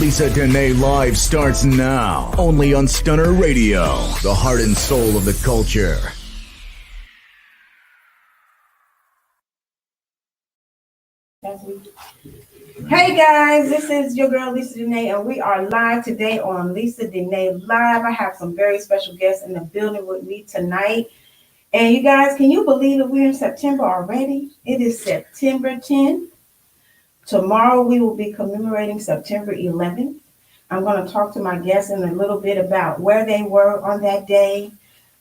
Lisa Denae Live starts now, only on Stunner Radio, the heart and soul of the culture. Hey guys, this is your girl Lisa Denae, and we are live today on Lisa Denae Live. I have some very special guests in the building with me tonight. And you guys, can you believe that we're in September already? It is September 10th. Tomorrow we will be commemorating September 11th. I'm going to talk to my guests in a little bit about where they were on that day,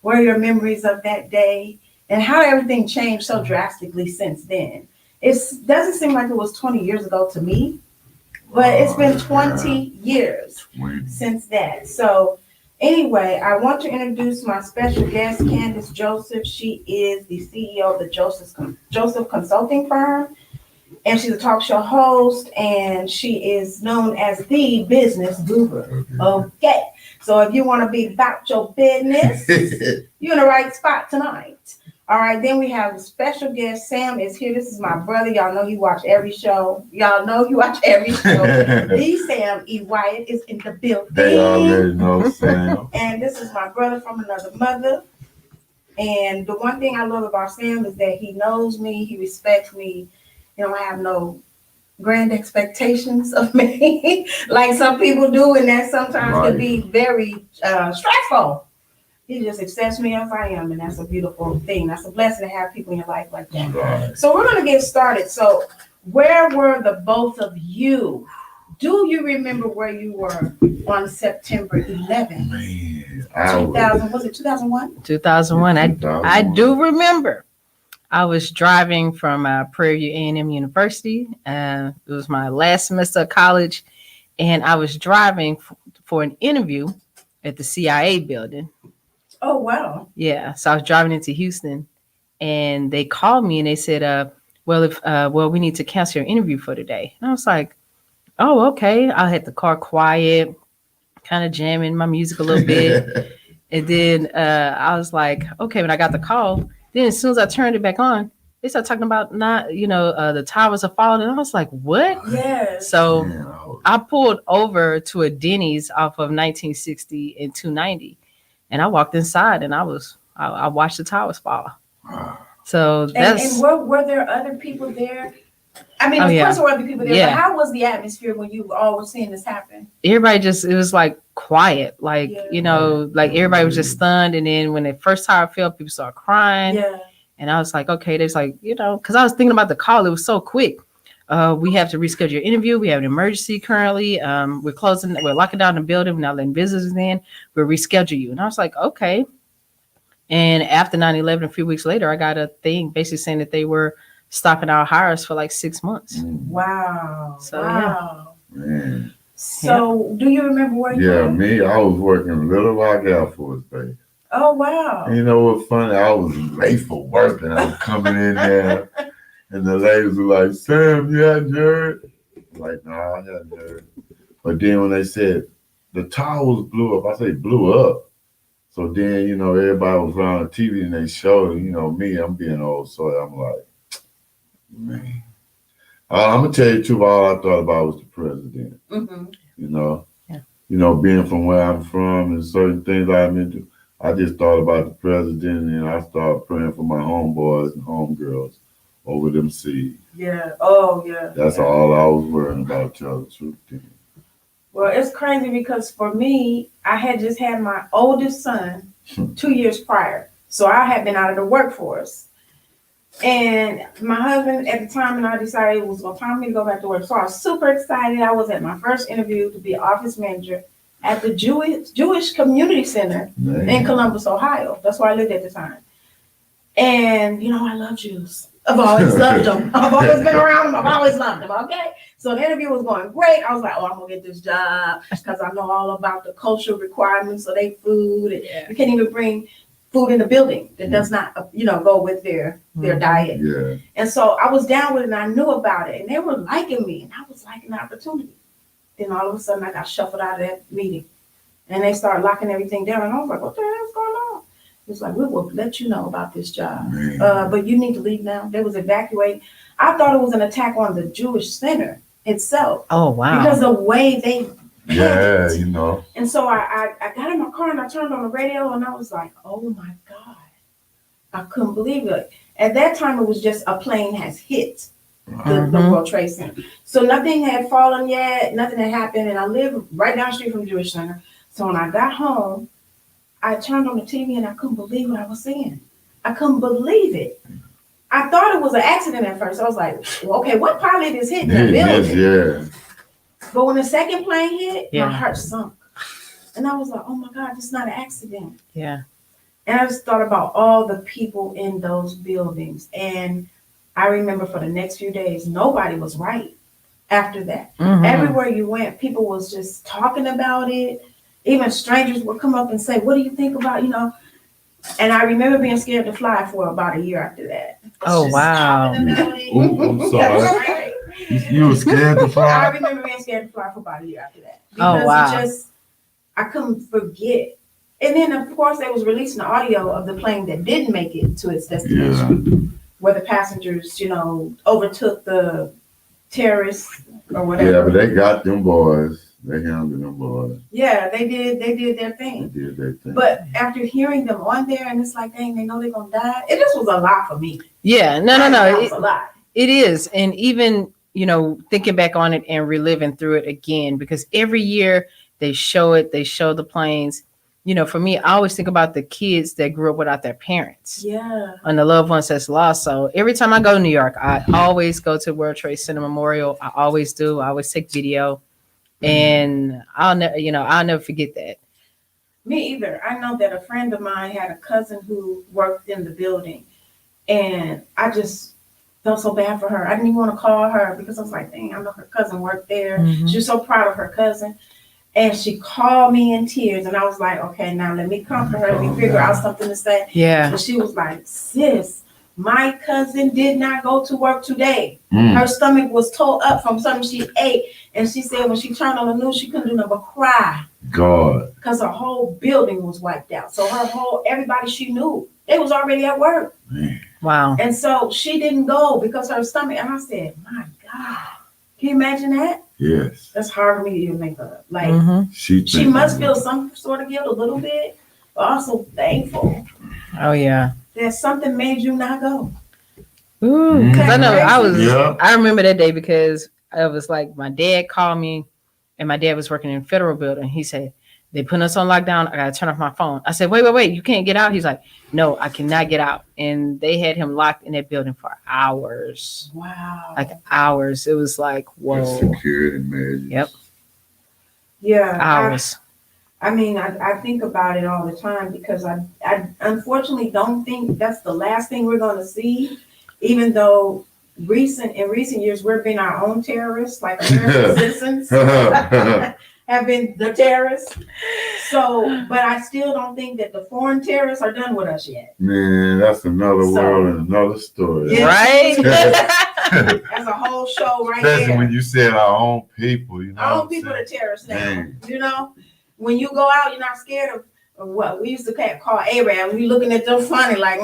what are your memories of that day, and how everything changed so drastically since then. It doesn't seem like it was 20 years ago to me, but it's been 20 years since that. So anyway, I want to introduce my special guest, Candace Joseph. She is the CEO of the Joseph Consulting Firm, and she's a talk show host, and she is known as the business guru. Okay, so if you want to be about your business, you're in the right spot tonight. All right, then we have a special guest. Sam is here. This is my brother. Y'all know he watch every show. The Sam E. Wyatt is in the building. They already know Sam. And this is my brother from another mother. And the one thing I love about Sam is that he knows me. He respects me. You know, I have no grand expectations of me like some people do. And that sometimes can be very stressful. He just accepts me as I am, and that's a beautiful thing. That's a blessing to have people in your life like that. Right. So we're going to get started. So where were the both of you? Do you remember where you were on September 11th? Man, was it 2001? 2001. I do remember. I was driving from Prairie View A&M University. It was my last semester of college, and I was driving for an interview at the CIA building. Oh, wow. Yeah. So I was driving into Houston, and they called me and they said, we need to cancel your interview for today. And I was like, oh, okay. I had the car quiet, kind of jamming my music a little bit. And then I was like, okay, when I got the call, then as soon as I turned it back on, they started talking about the towers are falling. And I was like, what? Yes. So I pulled over to a Denny's off of 1960 and 290. And I walked inside and I watched the towers fall. So that's. And were there other people there? I mean, of course there were other people there, but how was the atmosphere when you all were seeing this happen? It was like quiet, like everybody was just stunned. And then when the first tower fell, people started crying. Yeah. And I was like, okay, there's like, because I was thinking about the call, it was so quick. We have to reschedule your interview. We have an emergency currently. We're locking down the building. We're not letting visitors in. We'll reschedule you. And I was like, okay. And after 9/11, a few weeks later, I got a thing basically saying that they were stopping our hires for like 6 months. Wow. So, wow. Yeah. Man. So do you remember where you were? Me, I was working in Little Rock Air Force Base. Oh, wow. And you know what's funny? I was late for work and I was coming in there. And the ladies were like, Sam, you hadn't heard? I'm like, no, I hadn't heard. But then when they said the towers blew up, I say blew up. So then, everybody was around the TV and they showed it. Me, I'm being old, so I'm like, man. I'm going to tell you the truth, all I thought about was the president. Mm-hmm. Being from where I'm from and certain things I'm into, I just thought about the president and I started praying for my homeboys and homegirls over them seas. Yeah. Oh, yeah. That's all I was worrying about, tell the truth. Well, it's crazy because for me, I had just had my oldest son 2 years prior. So I had been out of the workforce. And my husband at the time and I decided it was time for me to go back to work. So I was super excited. I was at my first interview to be office manager at the Jewish Community Center in Columbus, Ohio. That's where I lived at the time. And, I love Jews. I've always loved them. I've always been around them. I've always loved them. Okay. So the interview was going great. I was like, I'm going to get this job because I know all about the cultural requirements of their food. And you can't even bring food in the building that does not, go with their diet. Yeah. And so I was down with it and I knew about it and they were liking me and I was liking the opportunity. Then all of a sudden I got shuffled out of that meeting and they started locking everything down. And I was like, what the hell's going on? It's like, we will let you know about this job, but you need to leave now. They was evacuating. I thought it was an attack on the Jewish Center itself. Oh, wow. Because the way they Yeah, you know. And so I got in my car and I turned on the radio and I was like, oh my God. I couldn't believe it. At that time, it was just a plane has hit the World Trade Center. So nothing had fallen yet, nothing had happened. And I live right down the street from Jewish Center. So when I got home, I turned on the TV and I couldn't believe what I was seeing. I couldn't believe it. I thought it was an accident at first. I was like, well, okay, what pilot is hitting the building? Yeah. But when the second plane hit, my heart sunk. And I was like, oh my God, this is not an accident. Yeah. And I just thought about all the people in those buildings. And I remember for the next few days, nobody was right after that. Everywhere you went, people was just talking about it. Even strangers would come up and say, what do you think about, And I remember being scared to fly for about a year after that. Oh, wow. I'm sorry. You were scared to fly? I remember being scared to fly for about a year after that. Because I couldn't forget. And then, of course, they was releasing the audio of the plane that didn't make it to its destination, where the passengers, overtook the terrorists or whatever. Yeah, but they got them boys. They handled them boys. Yeah, they did their thing. They did their thing. But after hearing them on there, and it's like, dang, they know they're going to die. It just was a lot for me. Yeah, no. It was a lot. It is. And even, thinking back on it and reliving through it again, because every year they show the planes. For me, I always think about the kids that grew up without their parents. Yeah. And the loved ones that's lost. So every time I go to New York, I always go to World Trade Center Memorial. I always do. I always take video. And I'll never forget that. Me either. I know that a friend of mine had a cousin who worked in the building. And I just felt so bad for her. I didn't even want to call her because I was like, dang, I know her cousin worked there. She was so proud of her cousin. And she called me in tears. And I was like, okay, now let me comfort her. Let me figure out something to say. Yeah. And she was like, sis, my cousin did not go to work today. Her stomach was tore up from something she ate. And she said when she turned on the news, she couldn't do nothing but cry. God. Because her whole building was wiped out. So everybody she knew, they was already at work. Man. Wow. And so she didn't go because her stomach. And I said, my God, can you imagine that? Yes. That's hard for me to even make up. Like, she must feel some sort of guilt a little bit, but also thankful. Oh, yeah. That something made you not go. Ooh, because I know I remember that day because I was like, my dad called me and my dad was working in a federal building. He said, they put us on lockdown. I got to turn off my phone. I said, wait, you can't get out. He's like, no, I cannot get out. And they had him locked in that building for hours. Wow. Like hours. It was like, whoa. Security measures. Yep. Yeah. Hours. I think about it all the time because I unfortunately don't think that's the last thing we're going to see, even though in recent years we've been our own terrorists, like American citizens have been the terrorists. So, but I still don't think that the foreign terrorists are done with us yet. Man, that's another world and another story. Yeah. Right? That's a whole show right there. Especially when you said our own people. Our own people are terrorists now. Man. When you go out, you're not scared of what we used to call Arab. You're looking at them funny, like,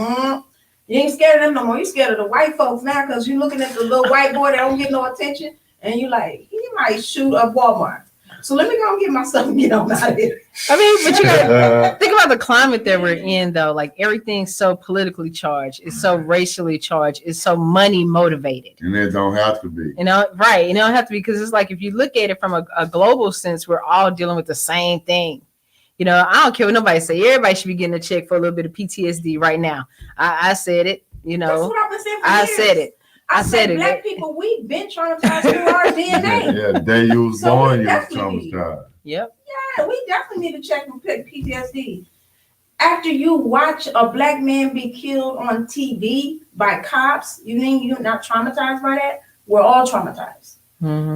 you ain't scared of them no more. You're scared of the white folks now because you're looking at the little white boy that don't get no attention. And you're like, he might shoot up Walmart. So let me go and get my stuff and get on out of here. But you gotta think about the climate that we're in, though. Like everything's so politically charged. It's so racially charged. It's so money motivated. And it don't have to be. Right. It don't have to be because it's like if you look at it from a global sense, we're all dealing with the same thing. I don't care what nobody say. Everybody should be getting a check for a little bit of PTSD right now. I said it. That's what I've been saying for I years. said it. I said it. Black people, we've been traumatized through our DNA. Yeah, the day you was born, you was traumatized. Yep. Yeah, we definitely need to check for PTSD. After you watch a black man be killed on TV by cops, you mean you're not traumatized by that? We're all traumatized.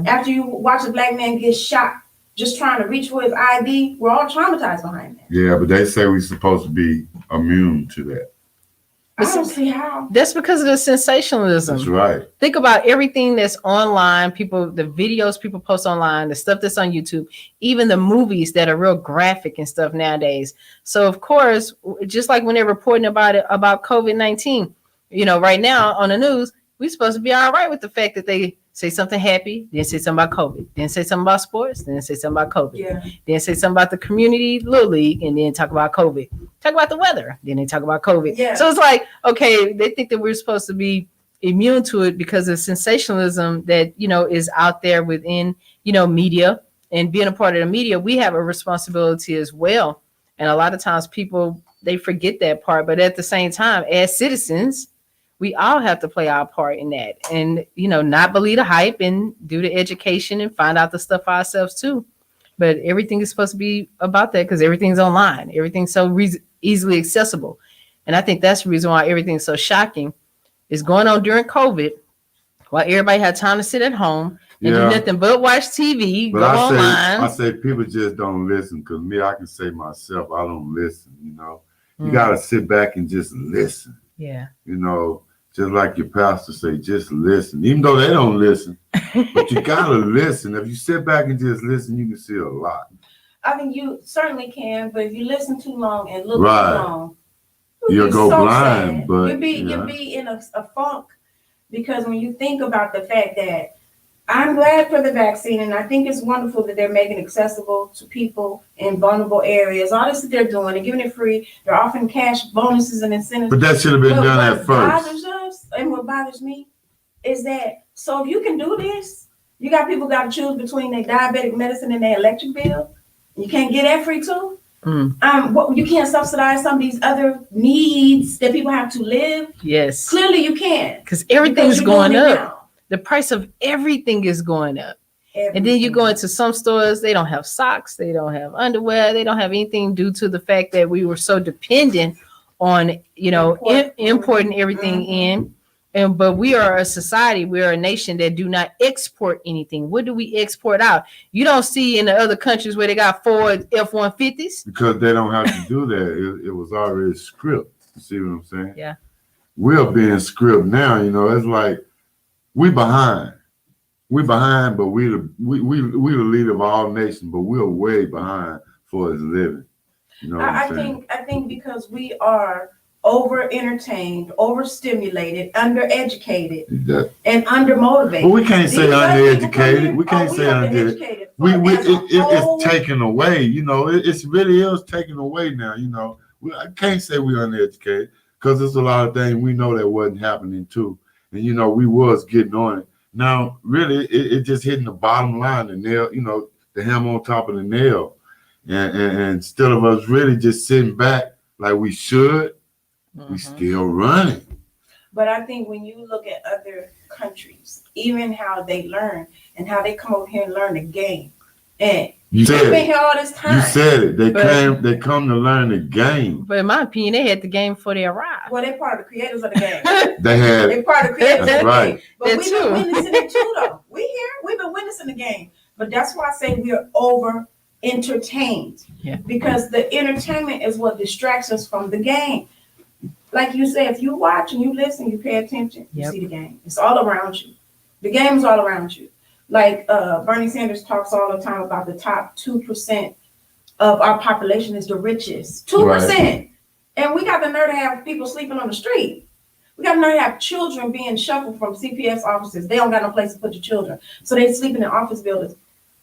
After you watch a black man get shot just trying to reach for his ID, we're all traumatized behind that. Yeah, but they say we're supposed to be immune to that. I don't see how. That's because of the sensationalism. That's right. Think about everything that's online, the videos people post online, the stuff that's on YouTube, even the movies that are real graphic and stuff nowadays. So of course, just like when they're reporting about COVID-19, right now on the news, we're supposed to be all right with the fact that they say something happy, then say something about COVID, then say something about sports, then say something about COVID, then say something about the community little league, and then talk about COVID. Talk about the weather, then they talk about COVID. Yeah. So it's like, okay, they think that we're supposed to be immune to it because of sensationalism that, you know, is out there within, you know, media. And being a part of the media, we have a responsibility as well. And a lot of times people, they forget that part. But at the same time, as citizens, we all have to play our part in that, and, you know, not believe the hype and do the education and find out the stuff for ourselves too. But everything is supposed to be about that because everything's online. Everything's so easily accessible. And I think that's the reason why everything's so shocking is going on during COVID, while everybody had time to sit at home and do nothing but watch TV, but go online. I say people just don't listen, because me, I can say myself, I don't listen, you know. You got to sit back and just listen. Yeah. You know, just like your pastor say, just listen. Even though they don't listen, but you got to listen. If you sit back and just listen, you can see a lot. I mean, you certainly can, but if you listen too long and look too long, you'll go blind. Sad. But you'll be in a funk, because when you think about the fact that I'm glad for the vaccine, and I think it's wonderful that they're making it accessible to people in vulnerable areas. All this that they're doing, they're giving it free. They're offering cash bonuses and incentives. But that should have been done at first. What bothers us, and what bothers me, is that, so if you can do this, you got people got to choose between their diabetic medicine and their electric bill. You can't get that free too. You can't subsidize some of these other needs that people have to live. Yes. Clearly you can. Because everything's going up. The price of everything is going up. And then you go into some stores, they don't have socks, they don't have underwear, they don't have anything, due to the fact that we were so dependent on, you know, importing everything in. But we are a society, we are a nation that do not export anything. What do we export out? You don't see in the other countries where they got Ford F-150s. Because they don't have to do that. It was already script. You see what I'm saying? Yeah. We're being script now, you know. It's like we behind. We behind, but we the leader of all nations, but we're way behind for his living. You know what I'm saying? I think because we are over entertained, overstimulated, undereducated, and undermotivated. Well, we can't say undereducated. We can't say undereducated. It's taken away. You know, it really is taken away now. You know, I can't say we're undereducated, because there's a lot of things we know that wasn't happening too, and you know we was getting on it. Now, really, it just hitting the bottom line, the nail. You know, the hammer on top of the nail, and instead of us really just sitting back like we should. We still running. But I think when you look at other countries, even how they learn and how they come over here and learn the game, and you've been here all this time. You said it. They come to learn the game. But in my opinion, they had the game before they arrived. Well, they're part of the creators of the game. They're part of the creators of the right. game. But we've been witnessing it too, though. We've been witnessing the game. But that's why I say we're over entertained. Yeah. Because the entertainment is what distracts us from the game. Like you said, if you watch and you listen, you pay attention, you see the game. It's all around you. The game is all around you. Like Bernie Sanders talks all the time about the top 2% of our population is the richest. 2%. Right. And we got the nerve to have people sleeping on the street. We got the nerve to have children being shuffled from CPS offices. They don't got no place to put your children. So they sleeping in office buildings.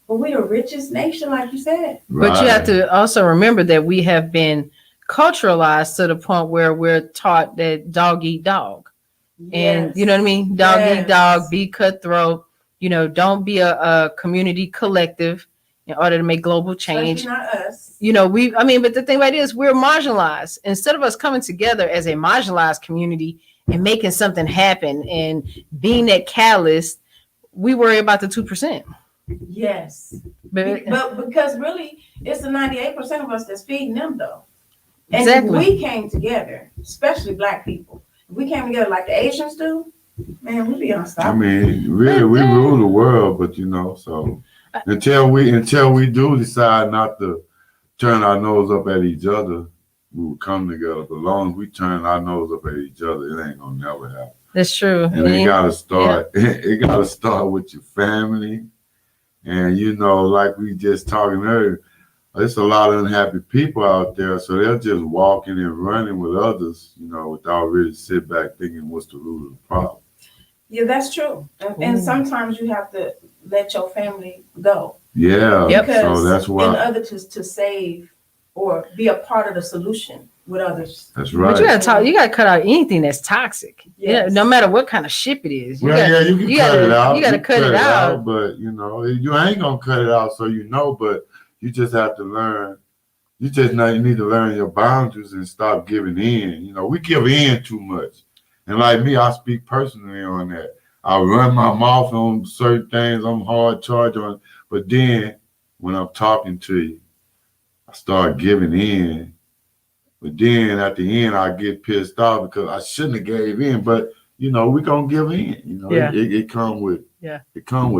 But we're the richest nation, like you said. Right. But you have to also remember that we have been culturalized to the point where we're taught that dog eat dog. And you know what I mean? Dog eat dog, be cutthroat, you know, don't be a community collective in order to make global change. Especially not us. You know, but the thing about it is we're marginalized. Instead of us coming together as a marginalized community and making something happen and being that catalyst, we worry about the 2%. Yes. But because really it's the 98% of us that's feeding them though. And exactly. If we came together, especially Black people, if we came together like the Asians do, man, we'd be unstoppable. I mean, really, we rule the world, but you know, so until we do decide not to turn our nose up at each other, we will come together. But as long as we turn our nose up at each other, it ain't gonna never happen. That's true. And it gotta start. Yeah. It gotta start with your family, and you know, like we just talking earlier. There's a lot of unhappy people out there, so they're just walking and running with others, you know, without really sit back thinking what's the root of the problem. Yeah, that's true. And sometimes you have to let your family go. Yeah. Yep. Because So that's why. in order to save or be a part of the solution with others. That's But right. you gotta cut out anything that's toxic. Yes. No matter what kind of ship it is. You can cut it out. You gotta cut it out. But you ain't gonna cut it out, so but you just have to learn. You need to learn your boundaries and stop giving in. We give in too much. And like me, I speak personally on that. I run my mouth on certain things. I'm hard charged on, but then when I'm talking to you, I start giving in. But then at the end, I get pissed off because I shouldn't have gave in. But we gonna give in. It come with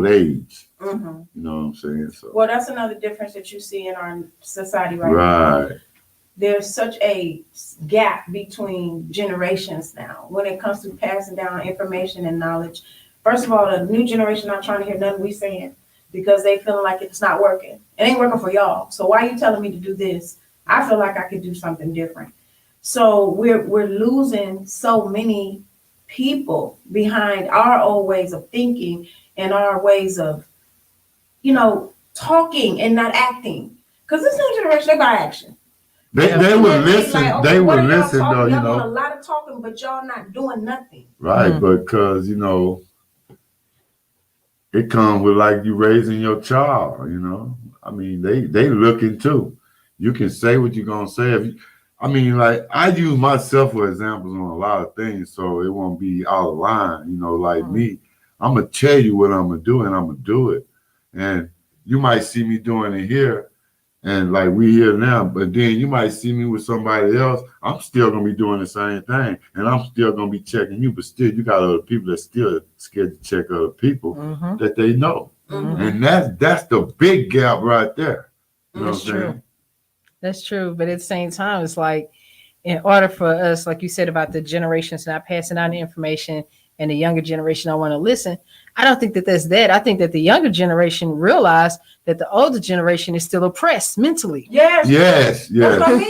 age. Mm-hmm. You know what I'm saying? So well, that's another difference that you see in our society right now. There's such a gap between generations now when it comes to passing down information and knowledge. First of all, the new generation not trying to hear nothing we saying because they feeling like it's not working. It ain't working for y'all. So why are you telling me to do this? I feel like I could do something different. So we're losing so many people behind our old ways of thinking and our ways of, talking and not acting. Because this new generation, they got action. They would listen. Like, they would listen, though. Y'all doing a lot of talking, but y'all not doing nothing. Right, because it comes with like you raising your child. I mean, they looking too. You can say what you're gonna say. Like I use myself for examples on a lot of things, so it won't be out of line. Like me, I'm gonna tell you what I'm gonna do, and I'm gonna do it. And you might see me doing it here. And like we here now, but then you might see me with somebody else. I'm still gonna be doing the same thing, and I'm still gonna be checking you. But still, you got other people that still scared to check other people that they know, and that's the big gap right there. That's true. That's true. But at the same time, it's like in order for us, like you said about the generations not passing on the information, and the younger generation don't want to listen. I don't think that that's that. I think that the younger generation realized that the older generation is still oppressed mentally. Yes. That's what I mean.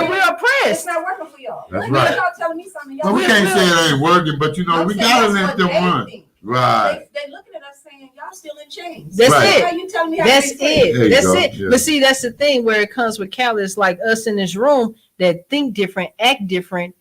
We're oppressed. It's not working for y'all. That's right. Y'all telling me something. Well, we can't say it ain't working, but we gotta let them run. Right. They looking at us saying y'all still in chains. That's right. it. How you telling me how That's it. That's go. it. Yeah. But see, that's the thing where it comes with callous like us in this room that think different, act different.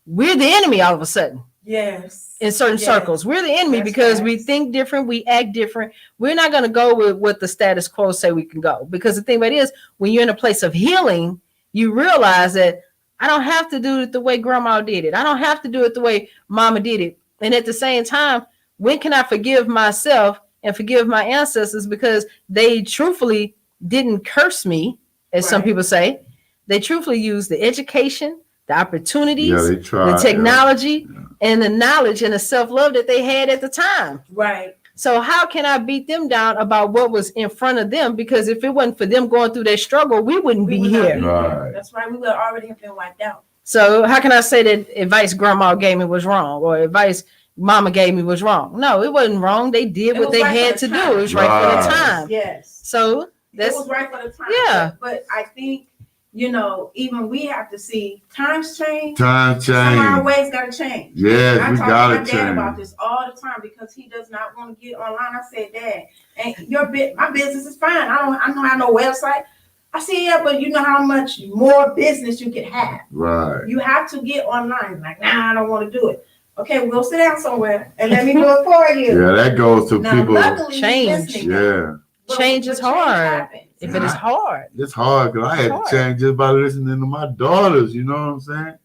We're the enemy all of a sudden. Yes. In certain circles, we're the enemy because we think different, we act different. We're not going to go with what the status quo say we can go. Because the thing about it is, when you're in a place of healing, you realize that I don't have to do it the way grandma did it. I don't have to do it the way mama did it. And at the same time, when can I forgive myself and forgive my ancestors because they truthfully didn't curse me, as some people say. They truthfully used the education, the opportunities, the technology, and the knowledge and the self-love that they had at the time. Right. So how can I beat them down about what was in front of them? Because if it wasn't for them going through their struggle, we wouldn't be here. Right. That's right. We would already have been wiped out. So how can I say that advice grandma gave me was wrong or advice mama gave me was wrong? No, it wasn't wrong. They did what they had to do. It was right for the time. Yes. So it was right for the time. Yeah. But I think, even we have to see times change. Times change. Some of our ways got to change. Yes, we got to change. I talk to my dad about this all the time because he does not want to get online. I said, Dad, and my business is fine. I don't have no website. I said, yeah, but you know how much more business you could have. Right. You have to get online. Like, I don't want to do it. Okay, we'll go sit down somewhere and let me do it for you. Yeah, that goes to people. Change. Yeah. Change is hard. If it is hard. It's hard because I had to change just by listening to my daughters. You know what I'm saying?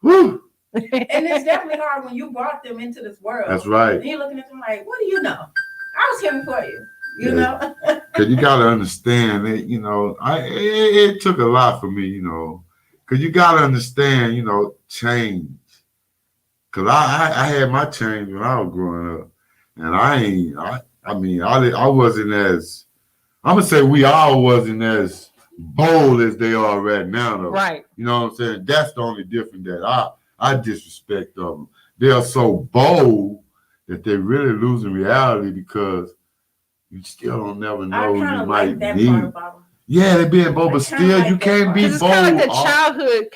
Whew. And it's definitely hard when you brought them into this world. That's right. And you're looking at them like, what do you know? I was here before you. You know? Because you got to understand that, it took a lot for me, because you got to understand, change. Because I had my change when I was growing up. And I wasn't as, I'm going to say we all wasn't as bold as they are right now, though. Right. You know what I'm saying? That's the only difference that I disrespect of them. They are so bold that they really losing reality because you still don't never know who you might need. Yeah, they being bold, but still like you can't be It's bold. kind of like the childhood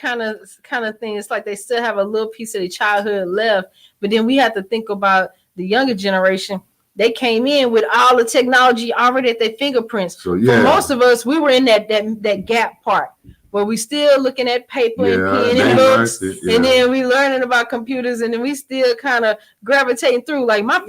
kind of thing. It's like they still have a little piece of the childhood left, but then we have to think about the younger generation. They came in with all the technology already at their fingerprints. So yeah, for most of us, we were in that gap part where we still looking at paper and pen and books, and then we learning about computers, and then we still kind of gravitating through. Like my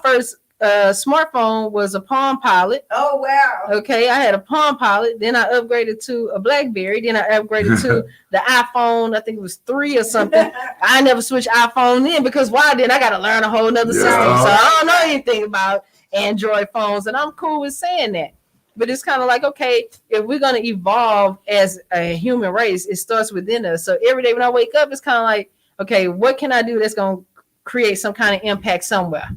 first smartphone was a Palm Pilot. Oh wow. Okay, I had a Palm Pilot. Then I upgraded to a BlackBerry. Then I upgraded to the iPhone. I think it was 3 or something. I never switched iPhone in because why? Then I got to learn a whole nother system. So I don't know anything about Android phones, and I'm cool with saying that. But it's kind of like, okay, if we're gonna evolve as a human race, it starts within us. So every day when I wake up, it's kind of like, okay, what can I do that's gonna create some kind of impact somewhere?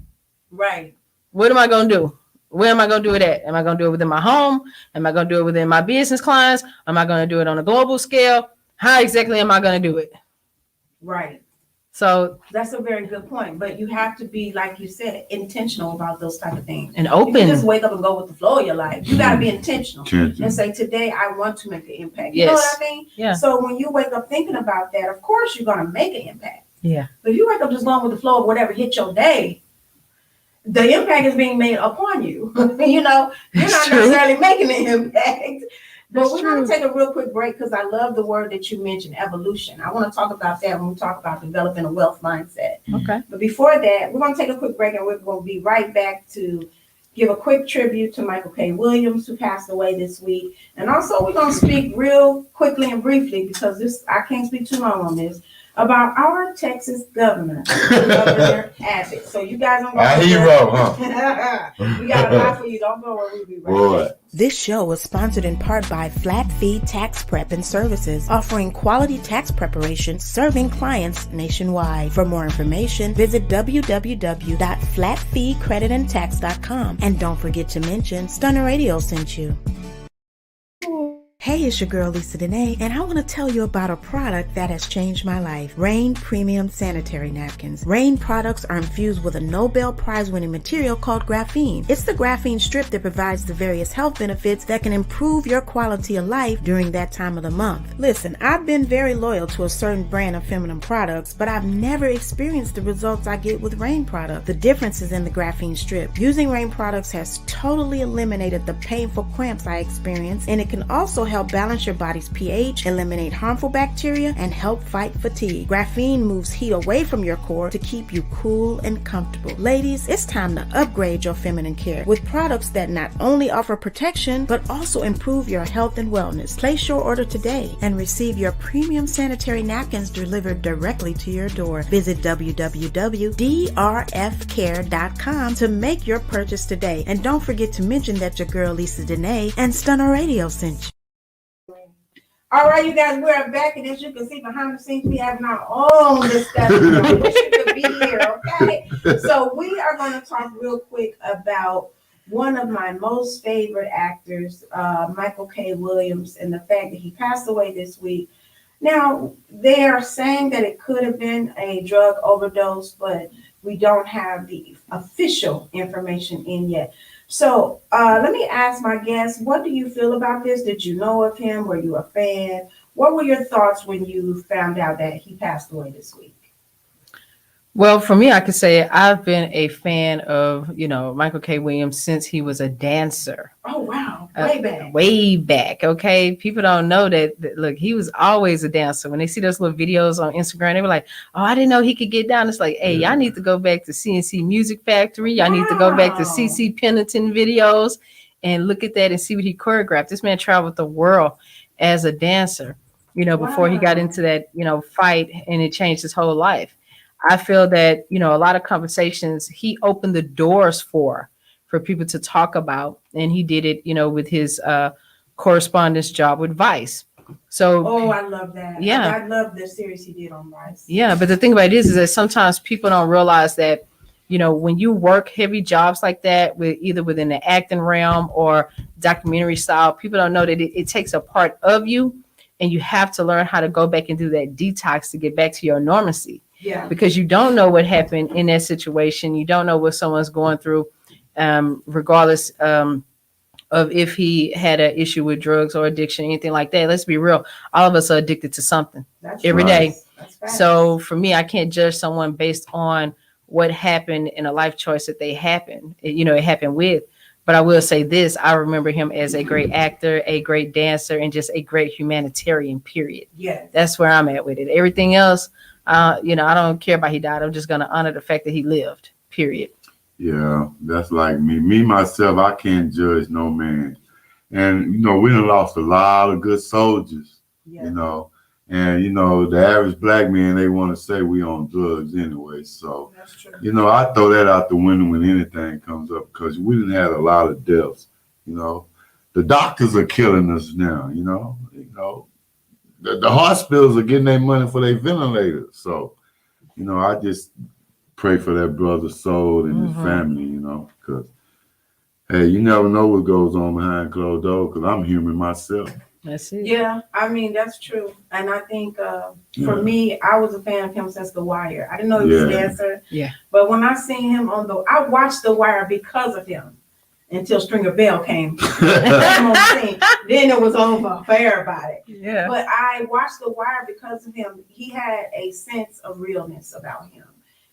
Right. What am I going to do? Where am I going to do it at? Am I going to do it within my home? Am I going to do it within my business clients? Am I going to do it on a global scale? How exactly am I going to do it? Right. So that's a very good point. But you have to be, like you said, intentional about those type of things. And open. You just wake up and go with the flow of your life. You got to be intentional and say, today I want to make an impact. You know what I mean? Yeah. So when you wake up thinking about that, of course you're going to make an impact. Yeah. But if you wake up just going with the flow of whatever hit your day, the impact is being made upon you. You know, you're not necessarily making an impact. But we're going to take a real quick break because I love the word that you mentioned, evolution. I want to talk about that when we talk about developing a wealth mindset. Okay. But before that, we're going to take a quick break and we're going to be right back to give a quick tribute to Michael K. Williams, who passed away this week. And also we're going to speak real quickly and briefly because I can't speak too long on this, about our Texas governor, Governor Abbott. So you guys don't go. A hero, huh? We got a lot for you. Don't go where we'll be right back. This show was sponsored in part by Flat Fee Tax Prep and Services, offering quality tax preparation, serving clients nationwide. For more information, visit www.flatfeecreditandtax.com. And don't forget to mention Stunner Radio sent you. Hey, it's your girl Lisa Denae, and I want to tell you about a product that has changed my life. Rain Premium Sanitary Napkins. Rain products are infused with a Nobel Prize-winning material called graphene. It's the graphene strip that provides the various health benefits that can improve your quality of life during that time of the month. Listen, I've been very loyal to a certain brand of feminine products, but I've never experienced the results I get with Rain products. The difference is in the graphene strip. Using Rain products has totally eliminated the painful cramps I experience, and it can also help balance your body's pH, eliminate harmful bacteria, and help fight fatigue. Graphene moves heat away from your core to keep you cool and comfortable. Ladies, it's time to upgrade your feminine care with products that not only offer protection, but also improve your health and wellness. Place your order today and receive your premium sanitary napkins delivered directly to your door. Visit www.drfcare.com to make your purchase today. And don't forget to mention that your girl Lisa Denae and Stunner Radio sent you. All right, you guys, we're back, and as you can see behind the scenes, we have our own discussion. I wish you could be here, okay? So we are going to talk real quick about one of my most favorite actors, Michael K. Williams, and the fact that he passed away this week. Now, they are saying that it could have been a drug overdose, but we don't have the official information in yet. So let me ask my guests, what do you feel about this? Did you know of him? Were you a fan? What were your thoughts when you found out that he passed away this week? Well, for me, I could say I've been a fan of, Michael K. Williams since he was a dancer. Oh, wow. Way back. Way back. Okay. People don't know that, look, he was always a dancer. When they see those little videos on Instagram, they were like, oh, I didn't know he could get down. It's like, hey, y'all need to go back to CNC Music Factory. Y'all need to go back to CC Pennington videos and look at that and see what he choreographed. This man traveled the world as a dancer, before he got into that, fight, and it changed his whole life. I feel that, a lot of conversations he opened the doors for people to talk about. And he did it, with his correspondence job with Vice. So, I love that. Yeah. I love the series he did on Vice. Yeah. But the thing about it is that sometimes people don't realize that, when you work heavy jobs like that, with either within the acting realm or documentary style, people don't know that it takes a part of you, and you have to learn how to go back and do that detox to get back to your normalcy. Yeah. Because you don't know what happened in that situation. You don't know what someone's going through, regardless of of if he had an issue with drugs or addiction, anything like that. Let's be real. All of us are addicted to something every day. So for me, I can't judge someone based on what happened in a life choice that they happened, it happened with. But I will say this, I remember him as a great actor, a great dancer, and just a great humanitarian, period. Yeah. That's where I'm at with it. Everything else, I don't care about he died. I'm just going to honor the fact that he lived, period. Yeah, that's like me. Me, myself, I can't judge no man. And, we done lost a lot of good soldiers, And, the average black man, they want to say we on drugs anyway. So, that's true. I throw that out the window when anything comes up because we didn't have a lot of deaths. The doctors are killing us now, the hospitals are getting their money for their ventilators. So, I just pray for that brother's soul and his family, because, hey, you never know what goes on behind closed doors because I'm human myself. That's it. Yeah, I mean, that's true. And I think for me, I was a fan of him since The Wire. I didn't know he was a dancer. Yeah. But when I seen him I watched The Wire because of him until Stringer Bell came on the scene. Then it was over for everybody. Yeah. But I watched The Wire because of him. He had a sense of realness about him.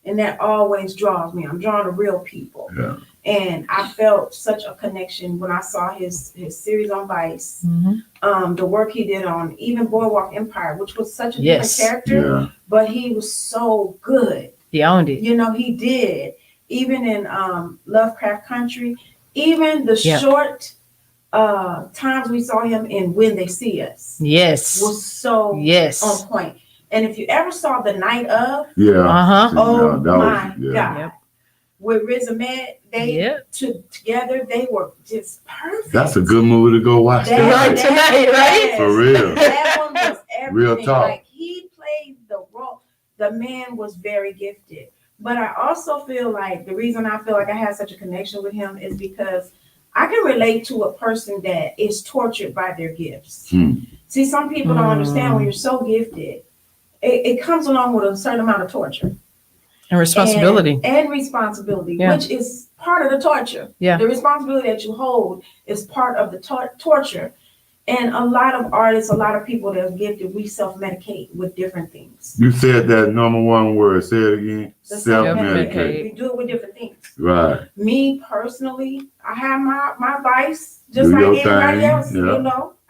And that always draws me. I'm drawn to real people. Yeah. And I felt such a connection when I saw his series on Vice, the work he did on even Boardwalk Empire, which was such a different character, but he was so good. He owned it. He did. Even in Lovecraft Country, even the short times we saw him in When They See Us, was so on point. And if you ever saw The Night Of, God. Yep. With Riz Ahmed, they together, they were just perfect. That's a good movie to go watch tonight, right? For real. That one was everything. Real talk. Like he played the role. The man was very gifted. But I also feel like the reason I feel like I had such a connection with him is because I can relate to a person that is tortured by their gifts. See, some people don't understand when you're so gifted, it comes along with a certain amount of torture. And responsibility. And responsibility, which is part of the torture. Yeah. The responsibility that you hold is part of the torture. And a lot of artists, a lot of people that are gifted, we self-medicate with different things. You said that number one word. Say it again. Self-medicate. We do it with different things. Right. Me personally, I have my vice, just like everybody else.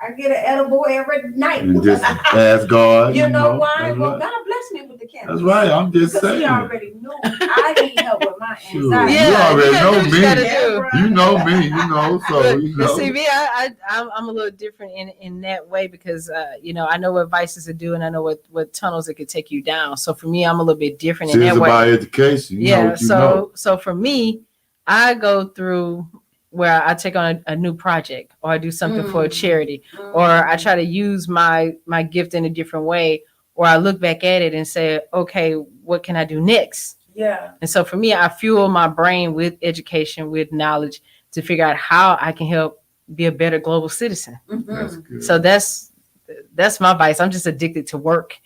I get an edible every night. And just ask God. You know why? Well, God bless me with the cancer. That's right. I'm just saying. He already knew I need help with my anxiety. You already know me. You know me. So See, me, I'm a little different in that way because I know what vices are doing. I know what tunnels it could take you down. So for me, I'm a little bit different in that way. It's about education. So for me, I go through where I take on a new project or I do something for a charity or I try to use my gift in a different way or I look back at it and say, okay, what can I do next? Yeah. And so for me, I fuel my brain with education, with knowledge to figure out how I can help be a better global citizen. That's good. So that's my vice. I'm just addicted to work.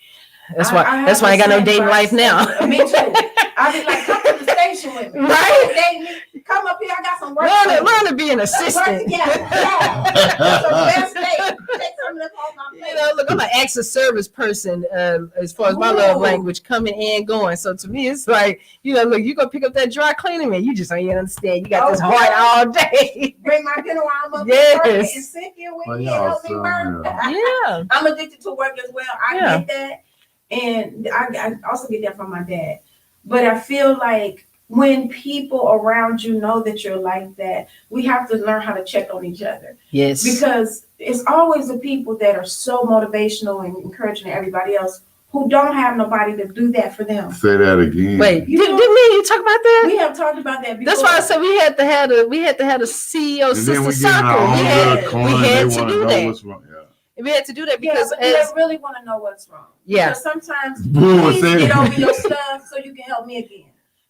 That's why I ain't got no dating life now. Me too. I be like, come to the station with me. Right? Come up here. I got some work. Learn to be an assistant. That's the best day. Take some of this off my plate. Look, I'm an acts of service person as far as my love language, coming and going. So to me, it's like, look, you go pick up that dry cleaning, man. You just don't even understand. You got this heart all day. Bring my dinner while I'm up and sit here with me and help me work. Yeah. I'm addicted to work as well. I get that. And I also get that from my dad. But I feel like when people around you know that you're like that, we have to learn how to check on each other. Yes. Because it's always the people that are so motivational and encouraging to everybody else who don't have nobody to do that for them. Say that again. Wait, didn't you talk about that? We have talked about that before. That's why I said we had to have a CEO and sister then soccer. We had to do that. What's wrong. We had to do that because they really want to know what's wrong. Yeah. Because sometimes, please get over your stuff so you can help me again.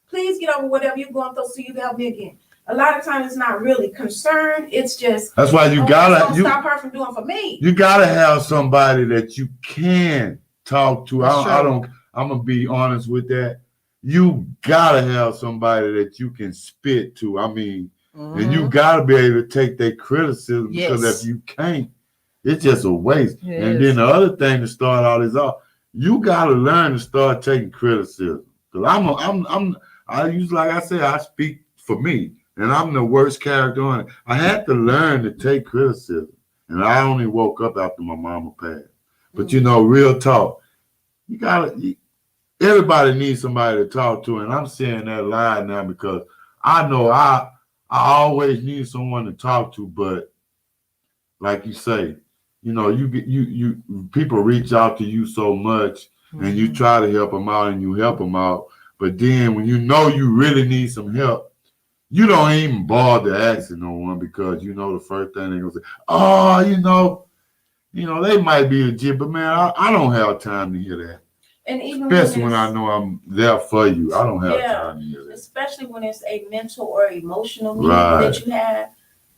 Please get over whatever you're going through so you can help me again. A lot of times it's not really concern. It's just that's why you gotta stop her from doing for me. You gotta have somebody that you can talk to. I'm gonna be honest with that. You gotta have somebody that you can spit to. I mean, And you gotta be able to take that criticism because if you can't, it's just a waste. And then the other thing to start out is you gotta learn to start taking criticism. Because I usually, like I said, I speak for me, and I'm the worst character on it. I had to learn to take criticism, and I only woke up after my mama passed. But real talk, everybody needs somebody to talk to, and I'm saying that live now because I know I always need someone to talk to, but like you say, you people reach out to you so much, and you try to help them out, and you help them out, but then when you really need some help, you don't even bother asking no one because the first thing they're gonna say, they might be a jib, but man, I don't have time to hear that. And even especially when I know I'm there for you, I don't have time to hear that. Especially when it's a mental or emotional need that you have.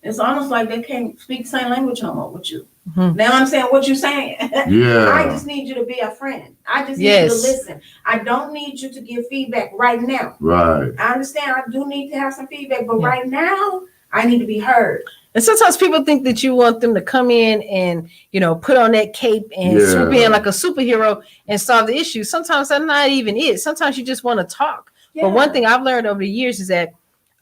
It's almost like they can't speak the same language no more with you. Now I'm saying what you're saying. Yeah. I just need you to be a friend. I just need you to listen. I don't need you to give feedback right now. Right. I understand I do need to have some feedback, but right now I need to be heard. And sometimes people think that you want them to come in and, put on that cape and swoop in like a superhero and solve the issue. Sometimes that's not even it. Sometimes you just want to talk. Yeah. But one thing I've learned over the years is that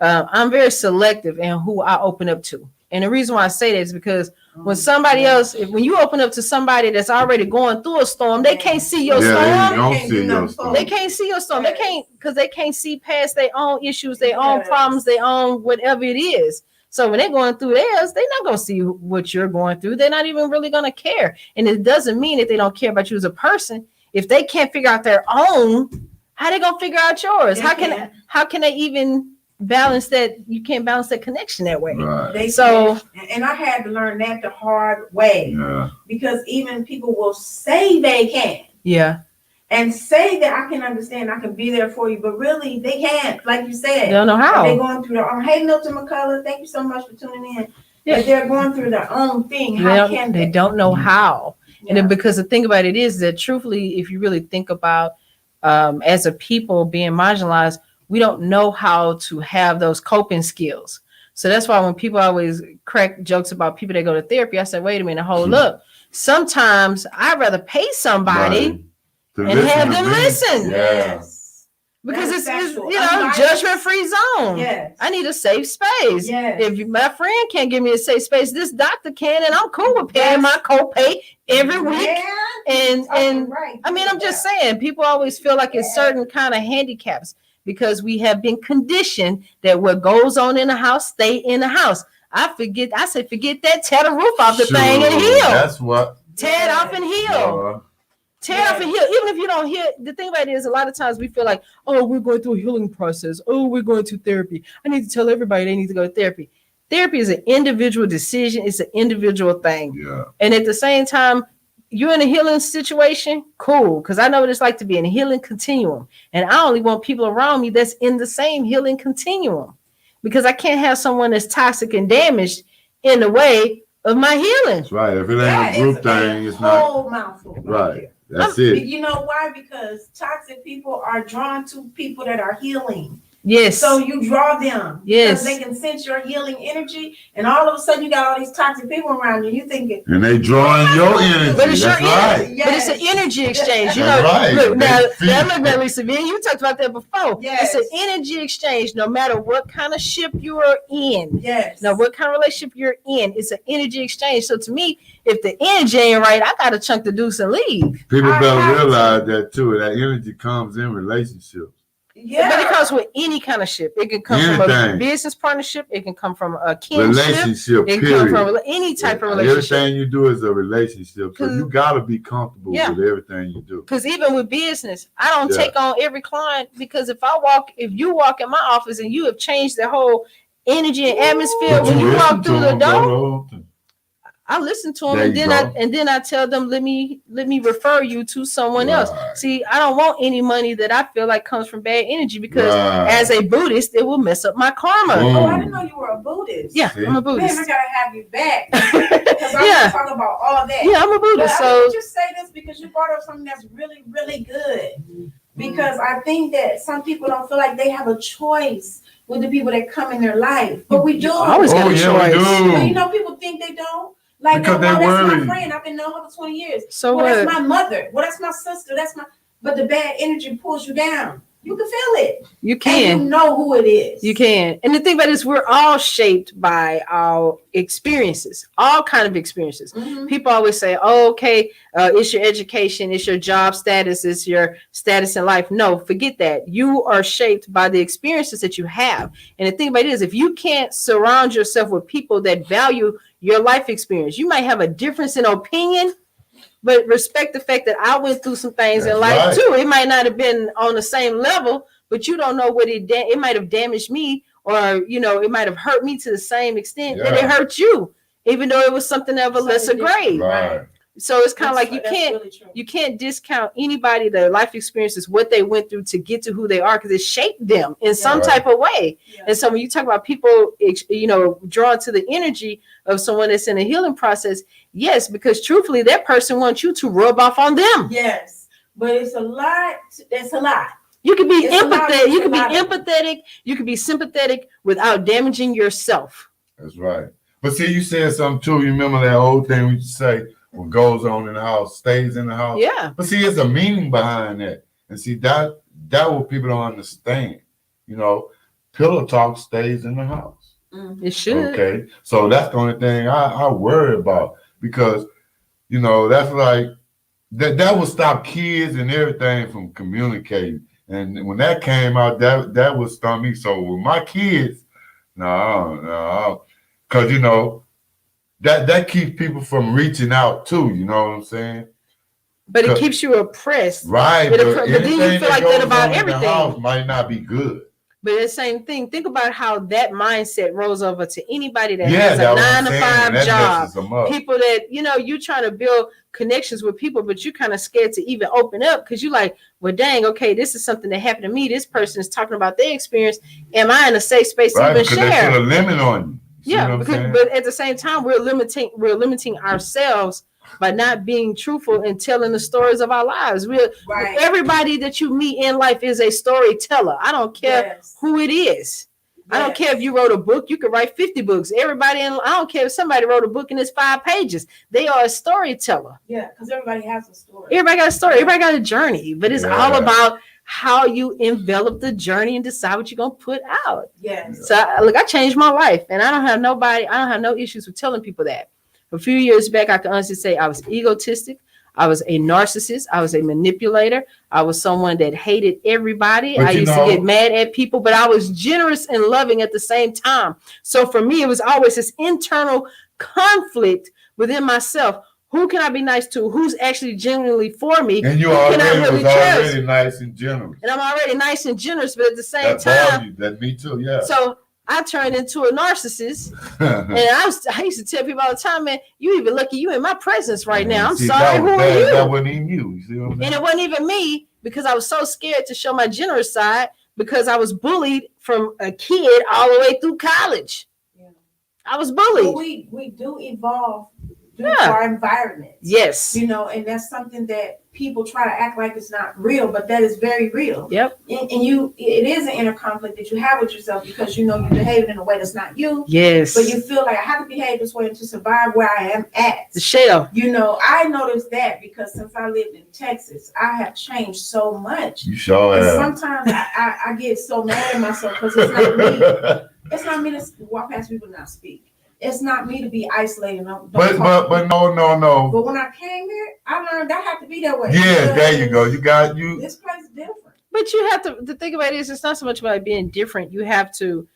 I'm very selective in who I open up to. And the reason why I say that is because when somebody else, when you open up to somebody that's already going through a storm, they can't see your storm. They can't see your storm. They can't, because they can't see past their own issues, their own problems, their own whatever it is. So when they're going through theirs, they're not going to see what you're going through. They're not even really going to care. And it doesn't mean that they don't care about you as a person. If they can't figure out their own, how they going to figure out yours? How can they even balance that? You can't balance that connection that way. Right. And I had to learn that the hard way. Yeah. Because even people will say they can. Yeah. And say that I can understand, I can be there for you, but really they can't, like you said. They don't know how. They're going through their own. Hey, Milton McCullough, thank you so much for tuning in. Yeah. But they're going through their own thing. How can they? They don't know how. Yeah. And then because the thing about it is that truthfully, if you really think about as a people being marginalized, we don't know how to have those coping skills. So that's why when people always crack jokes about people that go to therapy, I said, wait a minute, hold up. Sometimes I'd rather pay somebody and have them listen. Yes. Because it's judgment-free zone. Yes. I need a safe space. Yes. If my friend can't give me a safe space, this doctor can, and I'm cool with paying my copay every week. And I mean, I'm just saying, people always feel like it's certain kind of handicaps because we have been conditioned that what goes on in the house, stay in the house. I said, forget that, tear the roof off the thing and heal. That's what. Tear it off and heal. Tear off and heal. Even if you don't heal, the thing about it is a lot of times we feel like, oh, we're going through a healing process. Oh, we're going to therapy. I need to tell everybody they need to go to therapy. Therapy is an individual decision. It's an individual thing. Yeah. And at the same time, you're in a healing situation, cool. Because I know what it's like to be in a healing continuum. And I only want people around me that's in the same healing continuum. Because I can't have someone that's toxic and damaged in the way of my healing. That's right. If it ain't a group thing, it's not. Whole mouthful. Right. That's it. You know why? Because toxic people are drawn to people that are healing. Yes. So you draw them. Yes. Because they can sense your healing energy, and all of a sudden you got all these toxic people around you. You thinking, and they drawing your energy. But it's That's your right. energy. Yes. But it's an energy exchange. You That's know, right. Look, now Lisa, you talked about that before. Yes. It's an energy exchange. No matter what kind of ship you are in. Yes. Now, what kind of relationship you're in, it's an energy exchange. So to me, if the energy ain't right, I got to chunk the deuce and leave. People better realize that too. That energy comes in relationships. Yeah, but it comes with any kind of ship. It can come from a business partnership. It can come from a kinship. Relationship. It can come from any type of relationship. Everything you do is a relationship, so you got to be comfortable with everything you do. Because even with business, I don't take on every client because if you walk in my office and you have changed the whole energy and atmosphere when you walk through the door. I listen to them and then I tell them, let me refer you to someone else. See, I don't want any money that I feel like comes from bad energy because as a Buddhist, it will mess up my karma. Oh, I didn't know you were a Buddhist. Yeah, I'm a Buddhist. Man, I gotta have you back because I want to talk about all that. Yeah, I'm a Buddhist. But I would just say this because you brought up something that's really, really good. because I think that some people don't feel like they have a choice with the people that come in their life, but we do. You always got a choice. We do. But you know, people think they don't. Like, because that's worry. my friend. I've been knowing her for 20 years. So well, what? That's my mother. Well, that's my sister. But the bad energy pulls you down. You can feel it. You can. And you know who it is. You can. And the thing about it is we're all shaped by our experiences, all kind of experiences. Mm-hmm. People always say, oh, okay, it's your education, it's your job status, it's your status in life. No, forget that. You are shaped by the experiences that you have. And the thing about it is, if you can't surround yourself with people that value your life experience, you might have a difference in opinion, but respect the fact that I went through some things in life too. It might not have been on the same level, but you don't know what it might have damaged me, or it might have hurt me to the same extent that it hurt you, even though it was something of a lesser grade. Right. So it's kind of like you can't discount anybody, their life experiences, what they went through to get to who they are, because it shaped them in some type of way. Yeah. And so when you talk about people, drawn to the energy of someone that's in a healing process, yes, because truthfully, that person wants you to rub off on them. Yes, but it's a lot. It's a lot. You can be empathetic. You can be empathetic. You can be sympathetic without damaging yourself. That's right. But see, you said something too. You remember that old thing we used to say, what goes on in the house stays in the house. Yeah. But see, there's a meaning behind that. And see, that what people don't understand. Pillow talk stays in the house. It should. Okay. So that's the only thing I worry about, because, that's like, that will stop kids and everything from communicating. And when that came out, that would stop me. So with my kids, no. Because, that keeps people from reaching out too, you know what I'm saying? But it keeps you oppressed. Right. But then you feel like that about everything. The house might not be good. But it's the same thing. Think about how that mindset rolls over to anybody that has a 9-to-5 job. People that, you're trying to build connections with people, but you're kind of scared to even open up, because you're like, well, dang, okay, this is something that happened to me. This person is talking about their experience. Am I in a safe space to even share? They put a limit on you. Yeah, but at the same time, we're limiting ourselves by not being truthful and telling the stories of our lives. Everybody that you meet in life is a storyteller. I don't care who it is. I don't care if you wrote a book. You could write 50 books. I don't care if somebody wrote a book and it's 5 pages. They are a storyteller. Yeah, because everybody has a story. Everybody got a story. Everybody got a journey. But it's all about how you envelop the journey and decide what you're going to put out. Yes. So I changed my life, and I don't have no issues with telling people that. A few years back, I can honestly say I was egotistic. I was a narcissist. I was a manipulator. I was someone that hated everybody. I used to get mad at people, but I was generous and loving at the same time. So for me, it was always this internal conflict within myself. Who can I be nice to? Who's actually genuinely for me? And you already nice and generous. And I'm already nice and generous, but at the same time, that me too, yeah. So I turned into a narcissist, and I used to tell people all the time, man, you even lucky you in my presence right now. I'm sorry, who are you? That wasn't even you. See what I'm saying? And it wasn't even me, because I was so scared to show my generous side, because I was bullied from a kid all the way through college. Yeah. I was bullied. But we do evolve due to our environment. Yes. And that's something that people try to act like it's not real, but that is very real. Yep. And it is an inner conflict that you have with yourself, because you behave in a way that's not you. Yes. But you feel like I have to behave this way to survive where I am at. The shell. I noticed that, because since I lived in Texas, I have changed so much. You sure have. Sometimes I get so mad at myself, because it's not me. It's not me to walk past people and not speak. It's not me to be isolated. But no. But when I came here, I learned I have to be that way. Yeah, there you go. This place is different. But you have to. The thing about it is, it's not so much about being different. You have to,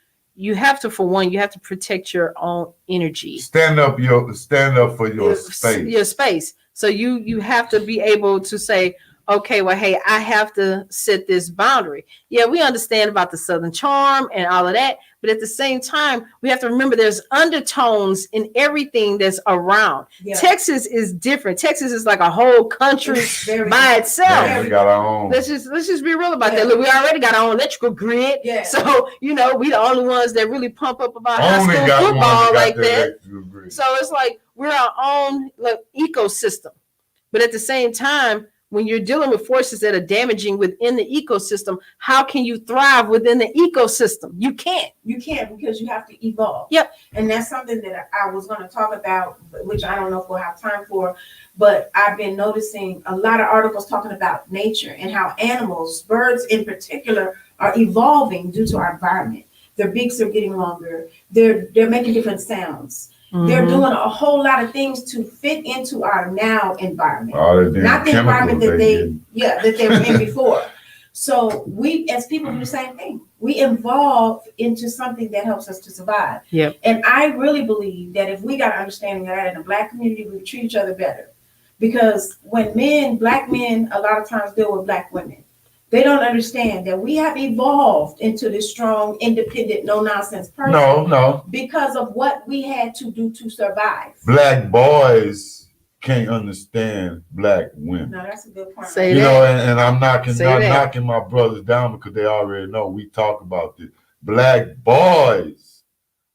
for one, you have to protect your own energy. Stand up for your space. Your space. So you have to be able to say, okay, well, hey, I have to set this boundary. Yeah, we understand about the Southern charm and all of that, but at the same time, we have to remember there's undertones in everything that's around. Yeah. Texas is different. Texas is like a whole country by itself. Yeah, we got our own. Let's just be real about that. Look, we already got our own electrical grid. Yeah. So, we the only ones that really pump up about high school football like that. So it's like we're our own ecosystem. But at the same time, when you're dealing with forces that are damaging within the ecosystem, how can you thrive within the ecosystem? You can't. You can't, because you have to evolve. Yep. And that's something that I was going to talk about, which I don't know if we'll have time for, but I've been noticing a lot of articles talking about nature and how animals, birds in particular, are evolving due to our environment. Their beaks are getting longer. They're making different sounds. They're doing a whole lot of things to fit into our now environment, not the environment that they were in before. So we, as people, do the same thing. We evolve into something that helps us to survive. Yep. And I really believe that if we got an understanding of that in the Black community, we would treat each other better. Because when Black men, a lot of times deal with Black women, they don't understand that we have evolved into this strong, independent, no-nonsense person. No. Because of what we had to do to survive. Black boys can't understand Black women. No, that's a good point. Say You that. know, and I'm not Say that. knocking my brothers down, because they already know we talk about this. Black boys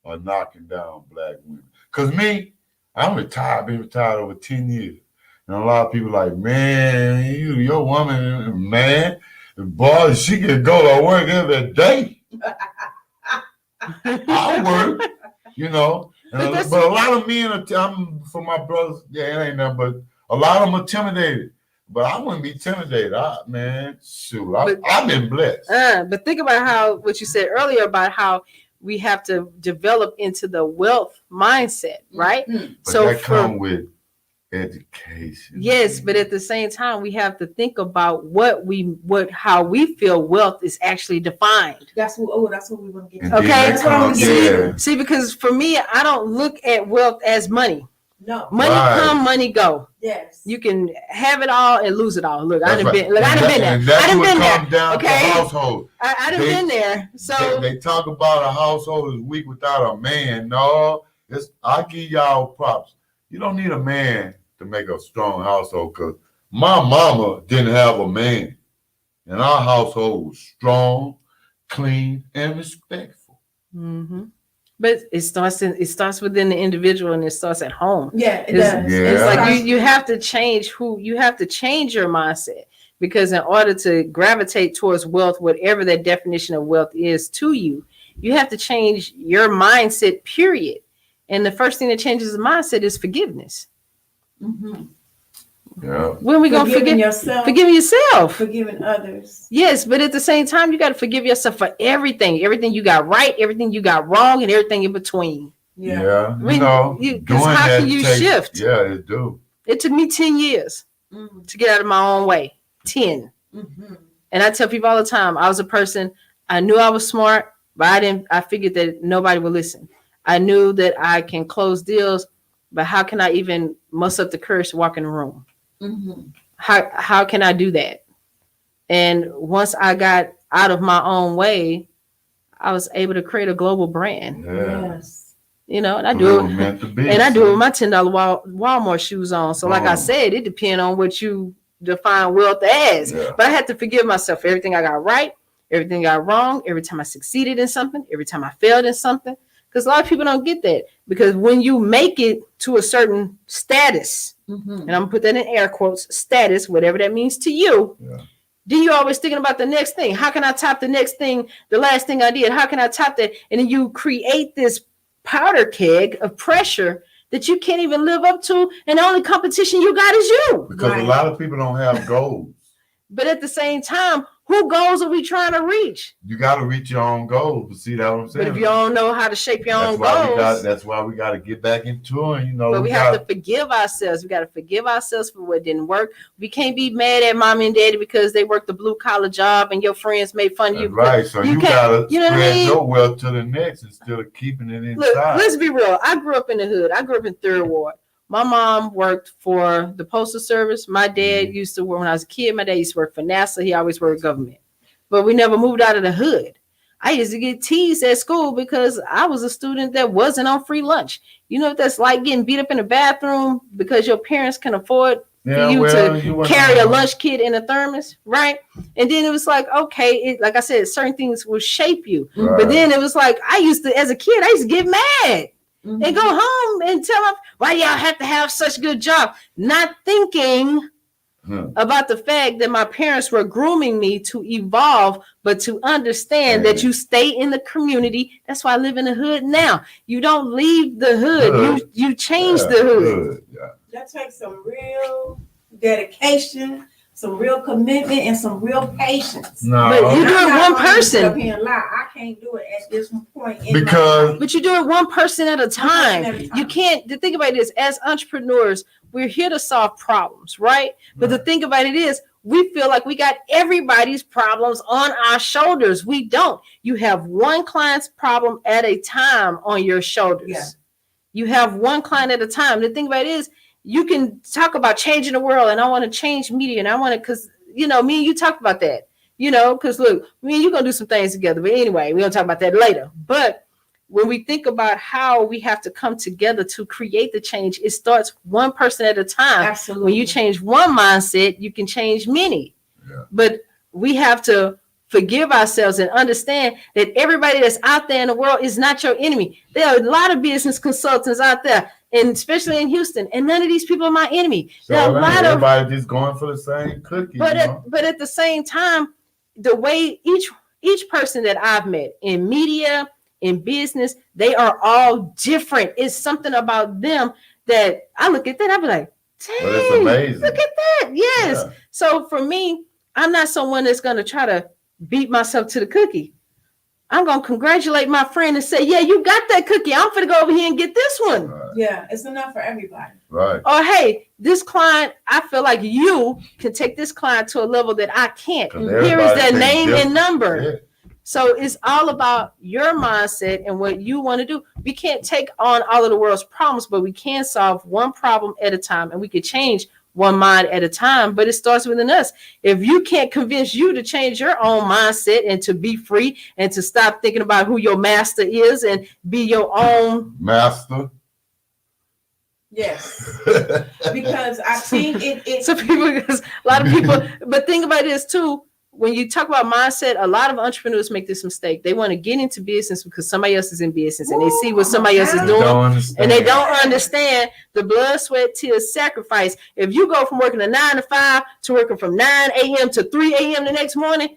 are knocking down Black women. Because me, I'm retired, been retired over 10 years. And a lot of people like, man, your woman, man, boy, she can go to work every day. I work, you know. But a lot of men I'm for my brothers, yeah, it ain't nothing, but a lot of them are intimidated. But I wouldn't be intimidated. I've been blessed. But think about what you said earlier about how we have to develop into the wealth mindset, right? But that comes with education. Yes, but at the same time, we have to think about how we feel wealth is actually defined. That's what we want to get to. Okay, that's what I'm yeah. See, because for me, I don't look at wealth as money. No. Money come, money go. Yes. You can have it all and lose it all. Look, I done been there. And that's I done what been comes there. down to Okay. household. I done been there. So They talk about a household is weak without a man. No, I give y'all props. You don't need a man to make a strong household, because my mama didn't have a man. And our household was strong, clean, and respectful. But it starts within the individual, and it starts at home. Yeah, it does. Yeah. It's like you have to change you have to change your mindset, because in order to gravitate towards wealth, whatever that definition of wealth is to you, you have to change your mindset, period. And the first thing that changes the mindset is forgiveness. Yeah. When are we gonna forgive yourself? Forgiving yourself. Forgiving others. Yes, but at the same time, you got to forgive yourself for everything you got right, everything you got wrong, and everything in between. Yeah. I mean, doing how that can you shift? Yeah, it do. It took me 10 years to get out of my own way. 10. And I tell people all the time, I was a person, I knew I was smart, but I figured that nobody would listen. I knew that I can close deals, but how can I even muster up the courage to walk in the room? How can I do that? And once I got out of my own way, I was able to create a global brand. Yeah. Yes. You know, and I do it. Meant to be, And I do it with my $10 Walmart shoes on. So like I said, it depends on what you define wealth as. Yeah. But I had to forgive myself for everything I got right, everything I got wrong, every time I succeeded in something, every time I failed in something. Because a lot of people don't get that. Because when you make it to a certain status, and I'm gonna put that in air quotes, status, whatever that means to you, then you're always thinking about the next thing. How can I top the next thing, the last thing I did? How can I top that? And then you create this powder keg of pressure that you can't even live up to, and the only competition you got is you. Because a lot of people don't have goals. But at the same time, who goals are we trying to reach? You got to reach your own goals. But see, that's what I'm saying. But if you don't know how to shape your own goals, that's why we got to get back into it. You know, but we have to forgive ourselves. We got to forgive ourselves for what didn't work. We can't be mad at mommy and daddy because they worked a blue collar job and your friends made fun of you. Right. So you got to spread your wealth to the next instead of keeping it inside. Look, let's be real. I grew up in the hood. I grew up in Third Ward. My mom worked for the Postal Service. My dad used to work when I was a kid. My dad used to work for NASA. He always worked government. But we never moved out of the hood. I used to get teased at school because I was a student that wasn't on free lunch. You know what that's like, getting beat up in the bathroom because your parents can afford for you to carry a lunch kit in a thermos, right? And then it was like, okay, like I said, certain things will shape you. Right. But then it was like, as a kid, I used to get mad. And go home and tell them, why y'all have to have such good job? Not thinking about the fact that my parents were grooming me to evolve, but to understand that you stay in the community. That's why I live in the hood now. You don't leave the hood. You change the hood. That takes some real dedication, some real commitment, and some real patience. No, but you do it one person. I can't do it at this point. But you do it one person at a time. You can't. The thing about it is, as entrepreneurs, we're here to solve problems, right? But the thing about it is, we feel like we got everybody's problems on our shoulders. We don't. You have one client's problem at a time on your shoulders. Yeah. You have one client at a time. The thing about it is, you can talk about changing the world, and I want to change media, and I want to, because, me and you talked about that, because look, me and you going to do some things together. But anyway, we're going to talk about that later. But when we think about how we have to come together to create the change, it starts one person at a time. Absolutely. When you change one mindset, you can change many. Yeah. But we have to forgive ourselves and understand that everybody that's out there in the world is not your enemy. There are a lot of business consultants out there, and especially in Houston, and none of these people are my enemy. So there are a lot everybody just going for the same cookie. But at the same time, the way each person that I've met in media, in business, they are all different. It's something about them that I look at that, I be like, dang, it's amazing. Look at that. Yes. Yeah. So for me, I'm not someone that's going to try to beat myself to the cookie. I'm going to congratulate my friend and say, yeah, you got that cookie. I'm going to go over here and get this one. Right. Yeah, it's enough for everybody. Right. Or, hey, this client, I feel like you can take this client to a level that I can't. Here is their name and number. Yeah. So it's all about your mindset and what you want to do. We can't take on all of the world's problems, but we can solve one problem at a time, and we can change one mind at a time, but it starts within us. If you can't convince you to change your own mindset and to be free and to stop thinking about who your master is and be your own master. Yes, because I think it so people, because a lot of people, but think about this too. When you talk about mindset, a lot of entrepreneurs make this mistake. They want to get into business because somebody else is in business and they see what somebody else is doing, and they don't understand the blood, sweat, tears, sacrifice. If you go from working a 9 to 5 to working from 9 a.m. to 3 a.m. the next morning,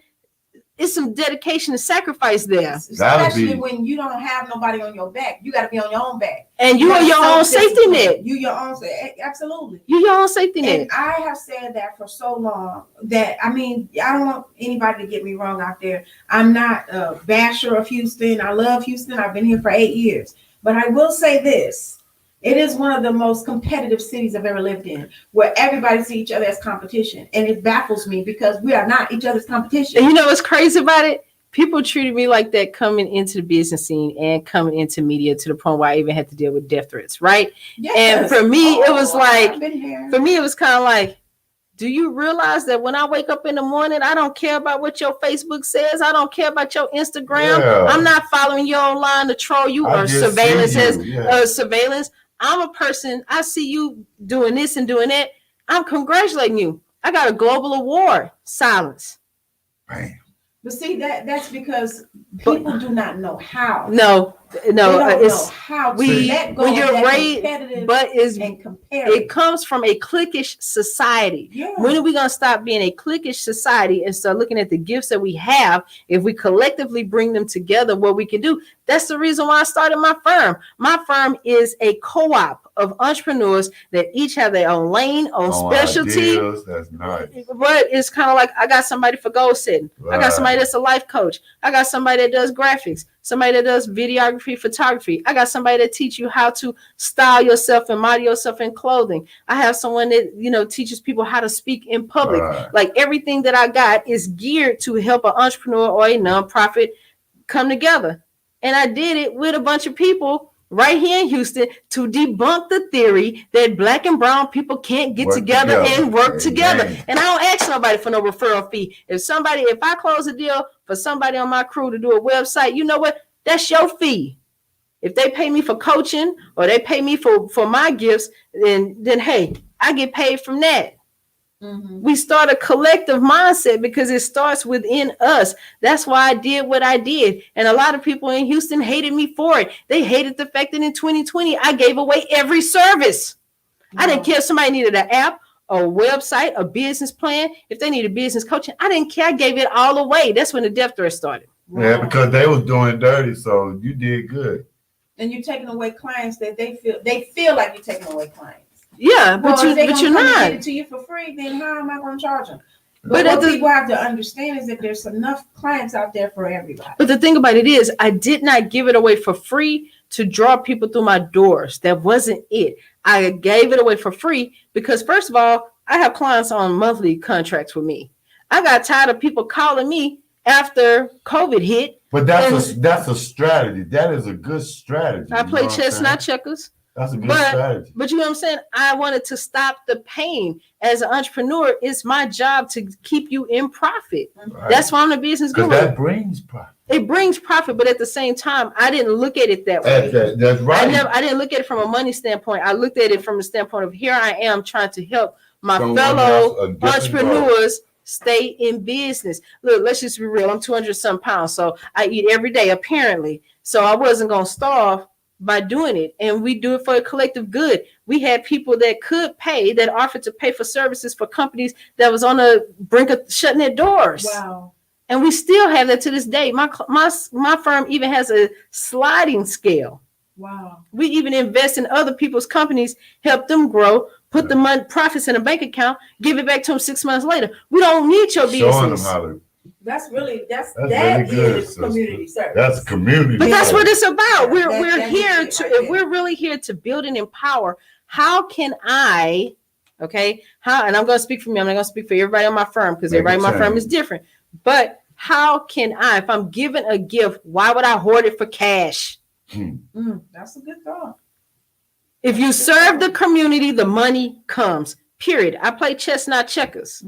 it's some dedication and sacrifice there. Especially when you don't have nobody on your back. You got to be on your own back. And you are your own safety net. You your own, absolutely. You your own safety net. And I have said that for so long that, I don't want anybody to get me wrong out there. I'm not a basher of Houston. I love Houston. I've been here for 8 years. But I will say this. It is one of the most competitive cities I've ever lived in, where everybody sees each other as competition. And it baffles me because we are not each other's competition. And you know what's crazy about it? People treated me like that coming into the business scene and coming into media, to the point where I even had to deal with death threats, right? Yes. And for me, it was like, it was kind of like, do you realize that when I wake up in the morning, I don't care about what your Facebook says. I don't care about your Instagram. Yeah. I'm not following you online to troll you or surveillance surveillance. I'm a person, I see you doing this and doing that. I'm congratulating you. I got a global award. Silence. Bam. But see, that's because people do not know how. No, it's know how to let go when you're right, but it comes from a cliquish society. Yeah. When are we gonna stop being a cliquish society and start looking at the gifts that we have? If we collectively bring them together, what we can do. That's the reason why I started my firm. My firm is a co-op of entrepreneurs that each have their own lane, own specialty. Ideas. That's nice. But it's kind of like, I got somebody for goal setting. Right. I got somebody that's a life coach. I got somebody that does graphics, somebody that does videography, photography. I got somebody that teach you how to style yourself and model yourself in clothing. I have someone that, teaches people how to speak in public. Right. Like, everything that I got is geared to help an entrepreneur or a nonprofit come together. And I did it with a bunch of people right here in Houston to debunk the theory that Black and brown people can't get together and work together. And I don't ask nobody for no referral fee. If I close a deal for somebody on my crew to do a website, you know what? That's your fee. If they pay me for coaching or they pay me for my gifts, then hey, I get paid from that. Mm-hmm. We start a collective mindset because it starts within us. That's why I did what I did. And a lot of people in Houston hated me for it. They hated the fact that in 2020, I gave away every service. No. I didn't care if somebody needed an app, a website, a business plan. If they needed business coaching, I didn't care. I gave it all away. That's when the death threat started. Yeah, because they was doing dirty, so you did good. And you're taking away clients that they feel like you're taking away clients. Yeah, but you're not. Get it to you for free, then how am I going to charge them? But what people have to understand is that there's enough clients out there for everybody. But the thing about it is, I did not give it away for free to draw people through my doors. That wasn't it. I gave it away for free because, first of all, I have clients on monthly contracts with me. I got tired of people calling me after COVID hit. But that's a strategy. That is a good strategy. I play chess, not checkers. That's a good strategy. But you know what I'm saying? I wanted to stop the pain. As an entrepreneur, it's my job to keep you in profit. Right. That's why I'm the business guru. That brings profit. It brings profit, but at the same time, I didn't look at it that way. That's right. I didn't look at it from a money standpoint. I looked at it from the standpoint of here I am trying to help my fellow entrepreneurs stay in business. Look, let's just be real. I'm 200-some pounds, so I eat every day, apparently. So I wasn't going to starve by doing it. And we do it for a collective good. We had people that could pay, that offered to pay for services for companies that was on the brink of shutting their doors. Wow. And we still have that to this day. My firm even has a sliding scale. Wow. We even invest in other people's companies, help them grow, put the money, profits in a bank account, give it back to them 6 months later. We don't need your business. Showing them how to. That's really good, community service. That's community. But that's what it's about. We're here to, if we're really here to build and empower, how can I, and I'm going to speak for me. I'm not going to speak for everybody on my firm because everybody on my firm is different. But how can I, if I'm given a gift, why would I hoard it for cash? That's a good thought. If you serve the community, the money comes. Period. I play chess, not checkers.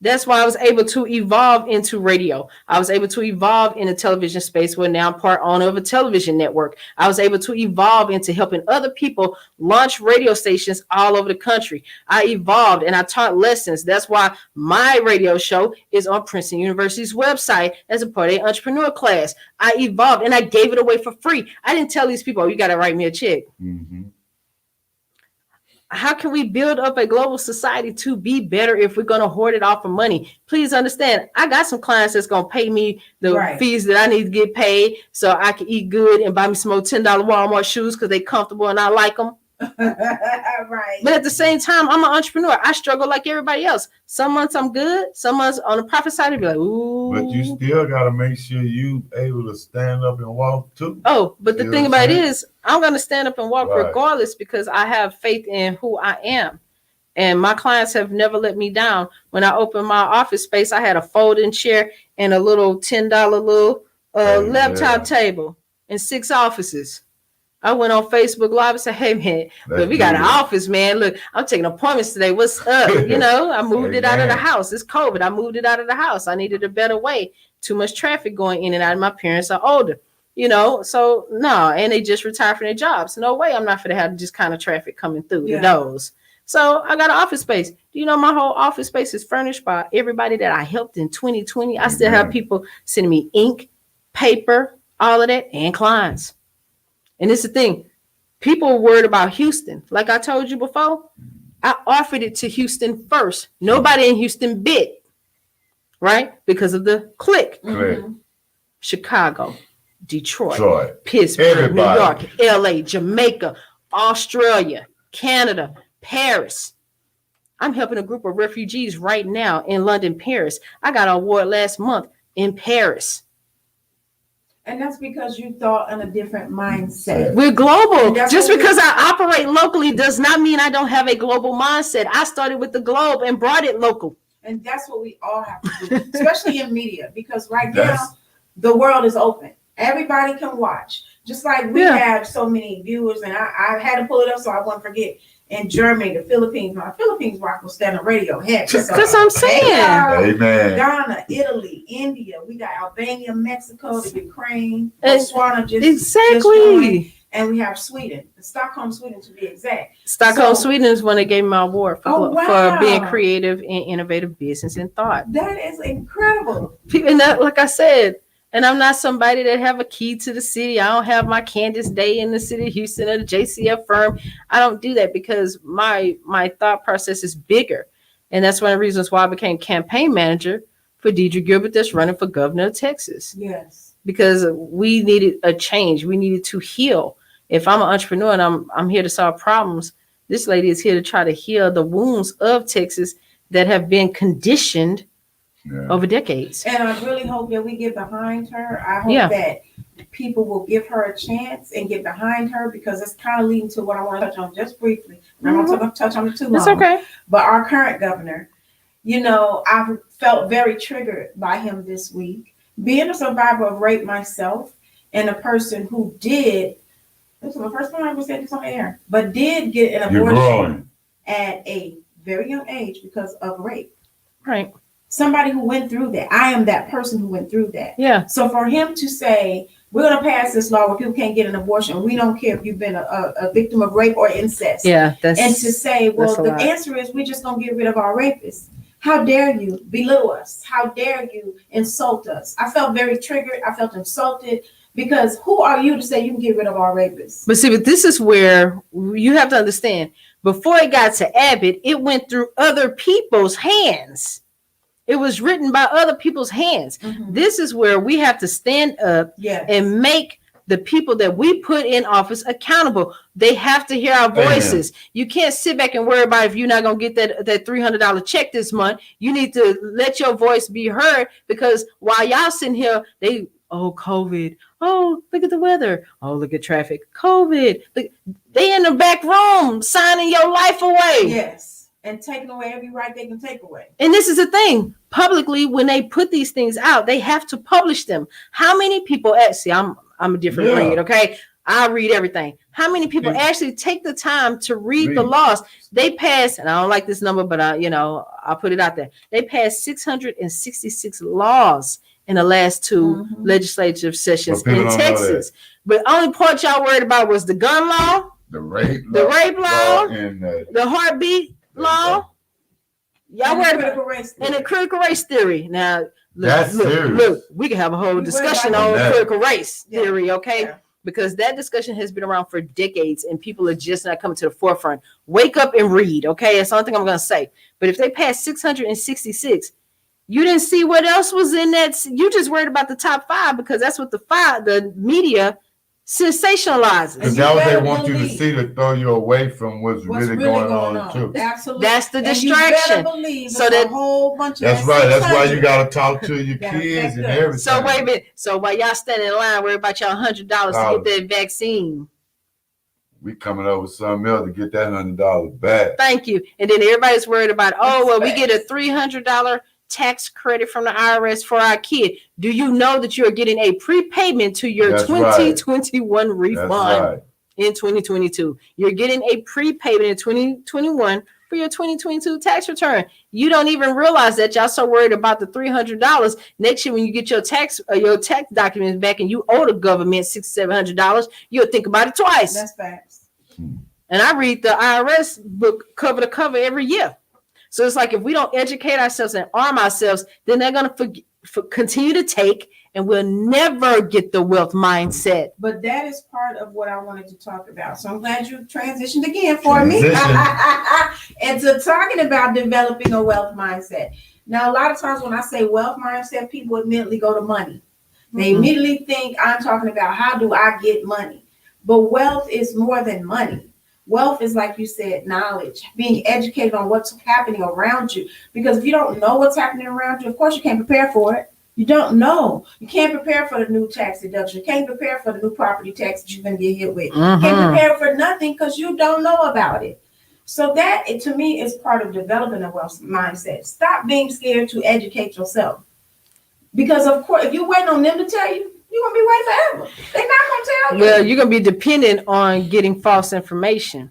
That's why I was able to evolve into radio. I was able to evolve in a television space where now I'm part owner of a television network. I was able to evolve into helping other people launch radio stations all over the country. I evolved and I taught lessons. That's why my radio show is on Princeton University's website as a part of the entrepreneur class. I evolved and I gave it away for free. I didn't tell these people, you got to write me a check. How can we build up a global society to be better if we're going to hoard it all for money? Please understand, I got some clients that's going to pay me the fees that I need to get paid so I can eat good and buy me some more $10 Walmart shoes because they're comfortable and I like them. Right. But at the same time, I'm an entrepreneur. I struggle like everybody else. Some months I'm good. Some months on the profit side, I'd be like, ooh. But you still got to make sure you able to stand up and walk too. Oh, but the thing about it is, I'm going to stand up and walk regardless because I have faith in who I am. And my clients have never let me down. When I opened my office space, I had a folding chair and a little $10 little laptop table and 6 offices. I went on Facebook Live and said, hey, man, look, we got an office, man. Look, I'm taking appointments today. What's up? I moved it out of the house. It's COVID. I moved it out of the house. I needed a better way. Too much traffic going in and out. My parents are older, so no. And they just retired from their jobs. No way I'm not going to have this kind of traffic coming through the doors. So I got an office space. Do you know my whole office space is furnished by everybody that I helped in 2020? I still have people sending me ink, paper, all of that, and clients. And it's the thing, people were worried about Houston. Like I told you before, I offered it to Houston first. Nobody in Houston bid, right? Because of the click. Chicago, Detroit, Pittsburgh, New York, LA, Jamaica, Australia, Canada, Paris. I'm helping a group of refugees right now in London, Paris. I got an award last month in Paris. And that's because you thought in a different mindset. We're global. Just because I operate locally does not mean I don't have a global mindset. I started with the globe and brought it local. And that's what we all have to do, especially in media, because right now the world is open. Everybody can watch. Just like we have so many viewers, and I had to pull it up so I won't forget. In Germany, the Philippines, my Philippines rock will stand on radio. Heck, because I'm saying, amen. Ghana, Italy, India, we got Albania, Mexico, the Ukraine, Botswana, just and we have Sweden, Stockholm, Sweden to be exact. Stockholm, Sweden is when they gave me my award for being creative and innovative business and thought. That is incredible. And that, like I said, And I'm not somebody that have a key to the city. I don't have my Candace Day in the city of Houston or the JCF firm. I don't do that because my thought process is bigger. And that's one of the reasons why I became campaign manager for Deidre Gilbert that's running for governor of Texas. Yes. Because we needed a change. We needed to heal. If I'm an entrepreneur and I'm here to solve problems, this lady is here to try to heal the wounds of Texas that have been conditioned over decades. And I really hope that we get behind her. I hope that people will give her a chance and get behind her, because it's kind of leading to what I want to touch on just briefly. I'm not going to touch on it too long. It's okay. But our current governor, you know, I felt very triggered by him this week. Being a survivor of rape myself, and a person who did, this was the first time I ever said this on air, but did get an abortion at a very young age because of rape. Right. Somebody who went through that. I am that person who went through that. Yeah. So for him to say, we're going to pass this law where people can't get an abortion, we don't care if you've been a victim of rape or incest. Yeah. And to say, well, the answer is we're just going to get rid of our rapists. How dare you belittle us? How dare you insult us? I felt very triggered. I felt insulted, because who are you to say you can get rid of our rapists? But see, but this is where you have to understand, before it got to Abbott, it went through other people's hands. It was written by other people's hands. Mm-hmm. This is where we have to stand up and make the people that we put in office accountable. They have to hear our voices. Amen. You can't sit back and worry about if you're not going to get that $300 check this month. You need to let your voice be heard, because while y'all sitting here, COVID. Oh, look at the weather. Oh, look at traffic. COVID. They in the back room signing your life away. Yes. And taking away every right they can take away. And this is the thing. Publicly, when they put these things out, they have to publish them. How many people actually, I'm a different breed, okay? I read everything. How many people actually take the time to read the laws? They passed, and I don't like this number, but I'll put it out there. They passed 666 laws in the last two legislative sessions in Texas. But only part y'all worried about was the gun law, the rape law, and the heartbeat law. Y'all worried about and the critical race theory. Now, look, we can have a whole discussion on critical race theory, okay? Yeah. Because that discussion has been around for decades, and people are just not coming to the forefront. Wake up and read, okay? That's the only thing I'm going to say. But if they passed 666, you didn't see what else was in that. You just worried about the top 5, because that's what the media sensationalizes. Because that's what they want you to see, to throw you away from what's really going on too. Absolutely. That's the distraction. So that whole bunch of that's right. That's why you got to talk to your kids and everything. So wait a minute. So while y'all standing in line, worry about y'all $100 to get that vaccine. We coming up with something else to get that $100 back. Thank you. And then everybody's worried about, we get a $300 tax credit from the IRS for our kid. Do you know that you're getting a prepayment to your 2021 refund in 2022? You're getting a prepayment in 2021 for your 2022 tax return. You don't even realize that. Y'all so worried about the $300. Next year, when you get your tax documents back and you owe the government $600-700, you'll think about it twice. That's facts. And I read the IRS book cover to cover every year. So it's like, if we don't educate ourselves and arm ourselves, then they're going to continue to take, and we'll never get the wealth mindset. But that is part of what I wanted to talk about. So I'm glad you transitioned again for me. And to talking about developing a wealth mindset. Now, a lot of times when I say wealth mindset, people immediately go to money. They immediately think I'm talking about how do I get money? But wealth is more than money. Wealth is, like you said, knowledge, being educated on what's happening around you. Because if you don't know what's happening around you, of course you can't prepare for it. You don't know. You can't prepare for the new tax deduction. You can't prepare for the new property tax that you're going to get hit with. You can't prepare for nothing because you don't know about it. So that, to me, is part of developing a wealth mindset. Stop being scared to educate yourself. Because, of course, if you're waiting on them to tell you, you're going to be waiting forever. They're not going to tell you. Well, you're going to be dependent on getting false information.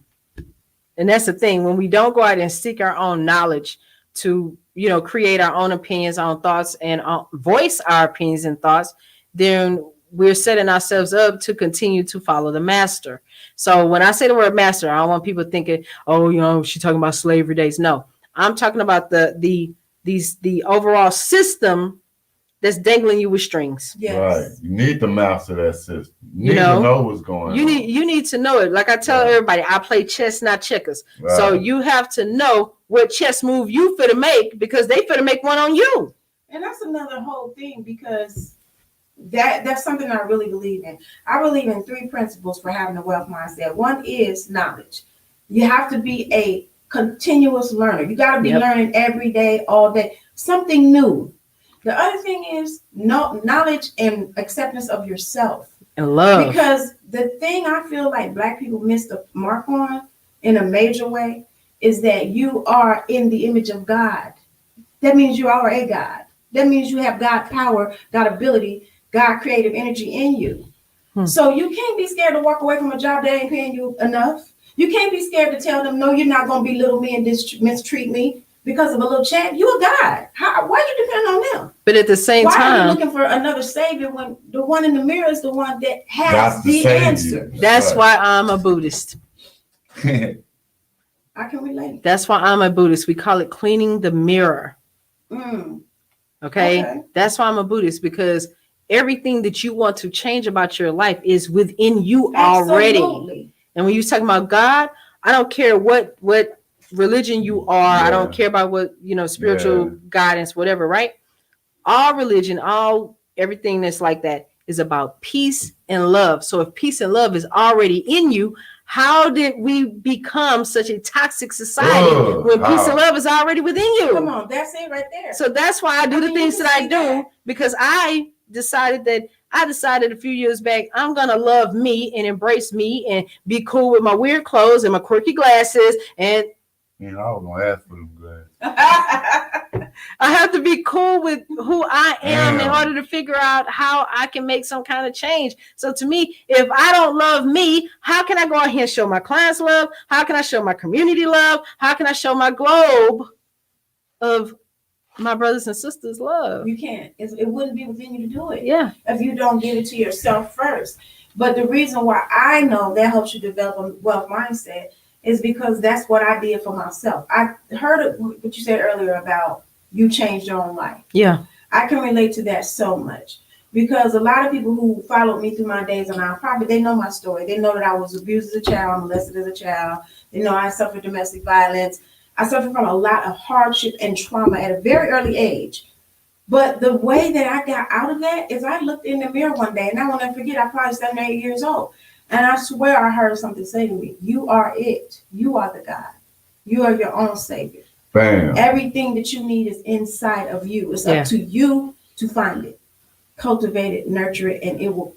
And that's the thing. When we don't go out and seek our own knowledge to, create our own opinions, our own thoughts, and voice our opinions and thoughts, then we're setting ourselves up to continue to follow the master. So when I say the word master, I don't want people thinking, she's talking about slavery days. No, I'm talking about the overall system that's dangling you with strings. Yes. Right. You need to master that system. You need to know what's going on. You need to know it. Like I tell everybody, I play chess, not checkers. Right. So you have to know what chess move you finna make because they finna make one on you. And that's another whole thing because that's something I really believe in. I believe in 3 principles for having a wealth mindset. One is knowledge. You have to be a continuous learner. You got to be learning every day, all day, something new. The other thing is knowledge and acceptance of yourself. And love. Because the thing I feel like Black people miss the mark on in a major way is that you are in the image of God. That means you are a God. That means you have God power, God ability, God creative energy in you. So you can't be scared to walk away from a job that ain't paying you enough. You can't be scared to tell them, no, you're not going to belittle me and mistreat me because of a little check. You a God. Why you depend on them? But at the same time, why are you looking for another savior when the one in the mirror is the one that has the answer? That's why I'm a Buddhist. I can relate. That's why I'm a Buddhist. We call it cleaning the mirror. Okay? That's why I'm a Buddhist, because everything that you want to change about your life is within you already. And when you're talking about God, I don't care what religion you are. I don't care about what, spiritual guidance, whatever, right? All religion, everything that's like that is about peace and love. So if peace and love is already in you, how did we become such a toxic society when peace and love is already within you? Come on, that's it right there. So that's why I do the things that I do, because I decided a few years back, I'm going to love me and embrace me and be cool with my weird clothes and my quirky glasses. And I was going to ask for them glasses. I have to be cool with who I am in order to figure out how I can make some kind of change. So to me, if I don't love me, how can I go out here and show my clients love? How can I show my community love? How can I show my globe of my brothers and sisters love? You can't. It wouldn't be within you to do it. Yeah. If you don't give it to yourself first. But the reason why I know that helps you develop a wealth mindset is because that's what I did for myself. I heard what you said earlier about you changed your own life. Yeah. I can relate to that so much because a lot of people who followed me through my days on nonprofit, they know my story. They know that I was abused as a child, molested as a child. They know I suffered domestic violence. I suffered from a lot of hardship and trauma at a very early age. But the way that I got out of that is I looked in the mirror one day, and I won't ever forget, I probably 7 or 8 years old. And I swear I heard something say to me, you are it. You are the God. You are your own savior. Bam. Everything that you need is inside of you. It's up to you to find it, cultivate it, nurture it, and it will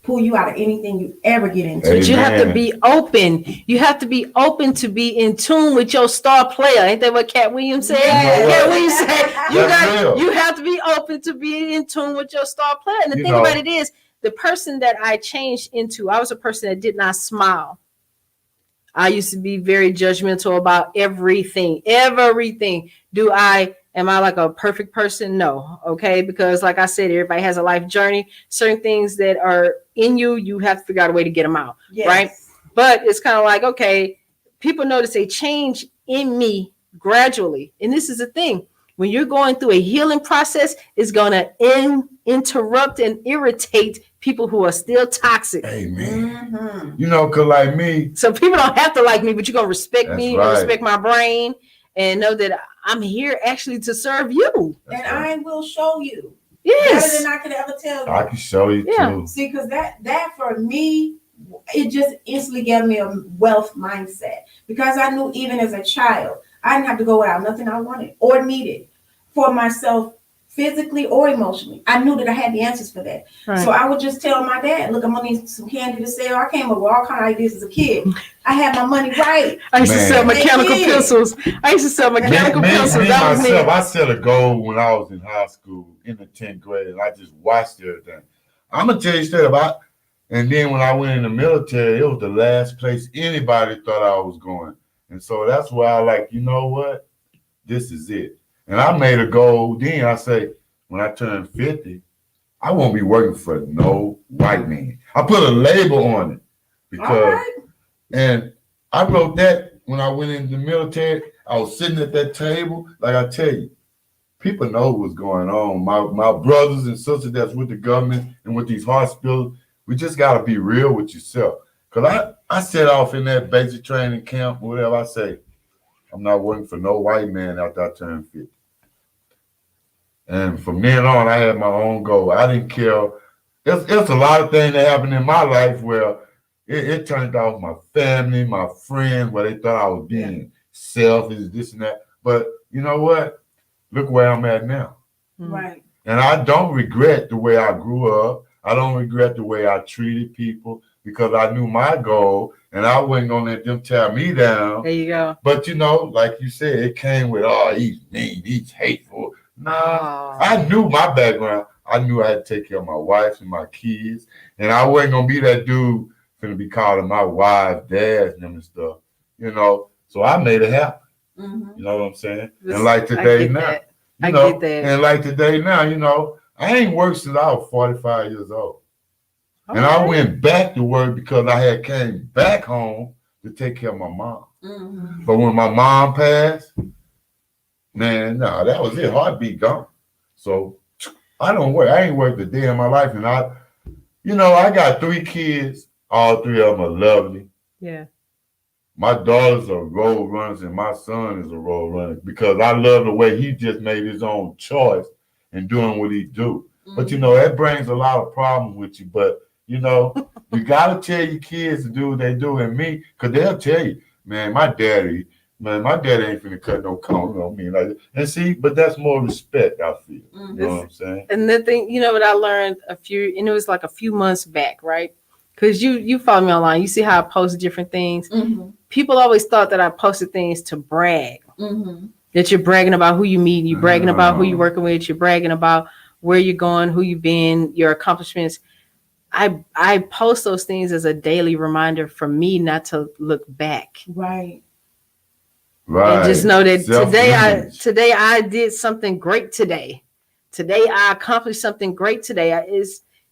pull you out of anything you ever get into. But you have to be open. You have to be open to be in tune with your star player. Ain't that what Cat Williams said? Cat Williams said you have to be open to be in tune with your star player. And the thing about it is, the person that I changed into, I was a person that did not smile. I used to be very judgmental about everything. Am I like a perfect person? No. Okay. Because like I said, everybody has a life journey. Certain things that are in you, you have to figure out a way to get them out. Yes. Right. But it's kind of like, okay, people notice a change in me gradually. And this is the thing. When you're going through a healing process, it's going to interrupt and irritate people who are still toxic. Amen. Mm-hmm. Cause like me. So people don't have to like me, but you're going to respect me and respect my brain and know that I'm here actually to serve you. And I will show you. Yes. Better than I could ever tell you. I can show you too. See, because that for me, it just instantly gave me a wealth mindset. Because I knew even as a child, I didn't have to go without nothing I wanted or needed for myself, physically or emotionally. I knew that I had the answers for that. Right. So I would just tell my dad, look, I'm gonna need some candy to sell. I came up with all kinds of ideas as a kid. I had my money right. I used to sell mechanical pencils. I set a goal when I was in high school in the 10th grade, and I just watched everything. I'm gonna tell you straight about. And then when I went in the military, it was the last place anybody thought I was going. And so that's why I like, you know what? This is it. And I made a goal. Then I say, when I turn 50, I won't be working for no white man. I put a label on it because, and I wrote that when I went into the military. I was sitting at that table, like I tell you, people know what's going on. My brothers and sisters that's with the government and with these hospitals, we just got to be real with yourself. Because I set off in that basic training camp, whatever I say, I'm not working for no white man after I turn 50. And from then on, I had my own goal. I didn't care. There's a lot of things that happened in my life where it turned off my family, my friends, where they thought I was being selfish, this and that. But you know what? Look where I'm at now. Right. And I don't regret the way I grew up. I don't regret the way I treated people because I knew my goal and I wasn't going to let them tear me down. There you go. But, you know, like you said, it came with, oh, he's mean, he's hateful. Nah, I knew my background. I knew I had to take care of my wife and my kids. And I wasn't going to be that dude going to be calling my wife, dads, and them and stuff, you know. So I made it happen. Mm-hmm. You know what I'm saying? And like today now, you know, and like today now, you know, I ain't worked since I was 45 years old. Okay. And I went back to work because I had came back home to take care of my mom. Mm-hmm. But when my mom passed, man, no, that was it. Heartbeat gone. So I don't work. I ain't worked a day in my life. And I got 3 kids. All 3 of them are lovely. Yeah. My daughters are road runners and my son is a road runner because I love the way he just made his own choice in doing what he do. Mm-hmm. But, you know, that brings a lot of problems with you. But, you know, you got to tell your kids to do what they do. And me, because they'll tell you, man, my daddy ain't finna cut no corn on me. Like, and see, but that's more respect, I feel. Mm-hmm. You know what I'm saying? And the thing, you know what I learned and it was like a few months back, right? Because you follow me online. You see how I post different things. Mm-hmm. People always thought that I posted things to brag. Mm-hmm. That you're bragging about who you meet, you're bragging about who you're working with, you're bragging about where you're going, who you've been, your accomplishments. I post those things as a daily reminder for me not to look back. Right. Right. And just know that today I did something great today. Today I accomplished something great today.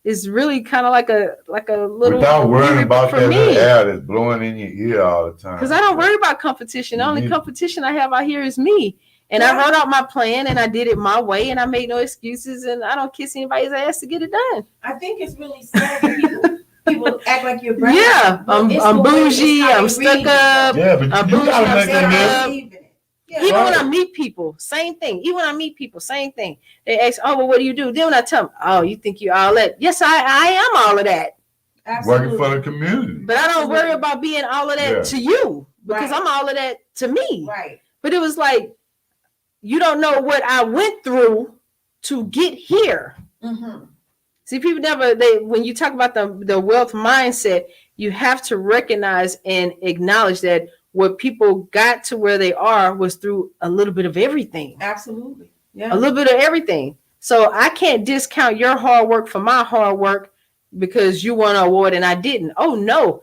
It's really kind of like a little without worrying about that little air that's blowing in your ear all the time. Because I don't worry about competition. The only competition I have out here is me. And I wrote out my plan and I did it my way and I made no excuses and I don't kiss anybody's ass to get it done. I think it's really sad that people act like you're bragging. Yeah, I'm bougie, I'm stuck up. Yeah, but I'm bougie, I'm stuck up. Yeah. Even when I meet people, same thing. They ask, oh, well, what do you do? Then when I tell them, oh, you think you all that? Yes, I am all of that. Absolutely. Working for the community. But I don't worry about being all of that to you because I'm all of that to me. Right. But it was like, you don't know what I went through to get here. Mm-hmm. See, people when you talk about the wealth mindset, you have to recognize and acknowledge that what people got to where they are was through a little bit of everything. Absolutely. Yeah. A little bit of everything. So I can't discount your hard work for my hard work because you won an award and I didn't. Oh, no.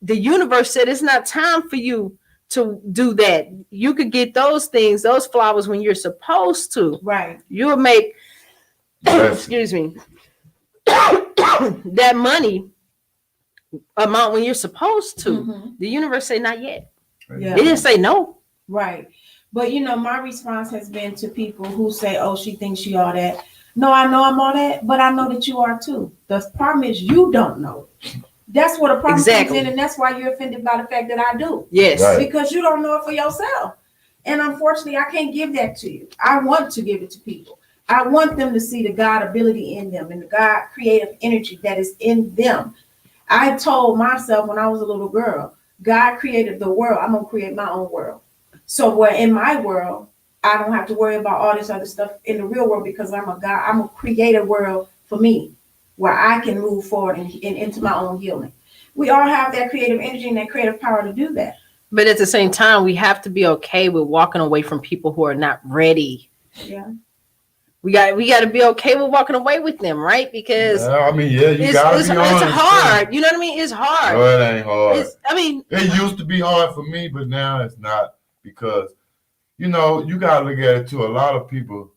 The universe said it's not time for you to do that. You could get those things, those flowers when you're supposed to. Right. You'll make, excuse me, that money amount when you're supposed to. Mm-hmm. The universe say not yet. Yeah. They didn't say no. Right. But, you know, my response has been to people who say, oh, she thinks she all that. No, I know I'm all that, but I know that you are too. The problem is you don't know. That's what a problem comes in, and that's why you're offended by the fact that I do. Yes. Right. Because you don't know it for yourself. And unfortunately, I can't give that to you. I want to give it to people. I want them to see the God ability in them and the God creative energy that is in them. I told myself when I was a little girl, God created the world. I'm going to create my own world. So where in my world, I don't have to worry about all this other stuff in the real world because I'm going to create a world for me where I can move forward and into my own healing. We all have that creative energy and that creative power to do that. But at the same time, we have to be okay with walking away from people who are not ready. Yeah. We got to be okay with walking away with them, right? Because you got to be it's hard. You know what I mean? It's hard. No, it ain't hard. It used to be hard for me, but now it's not because, you know, you got to look at it too. A lot of people,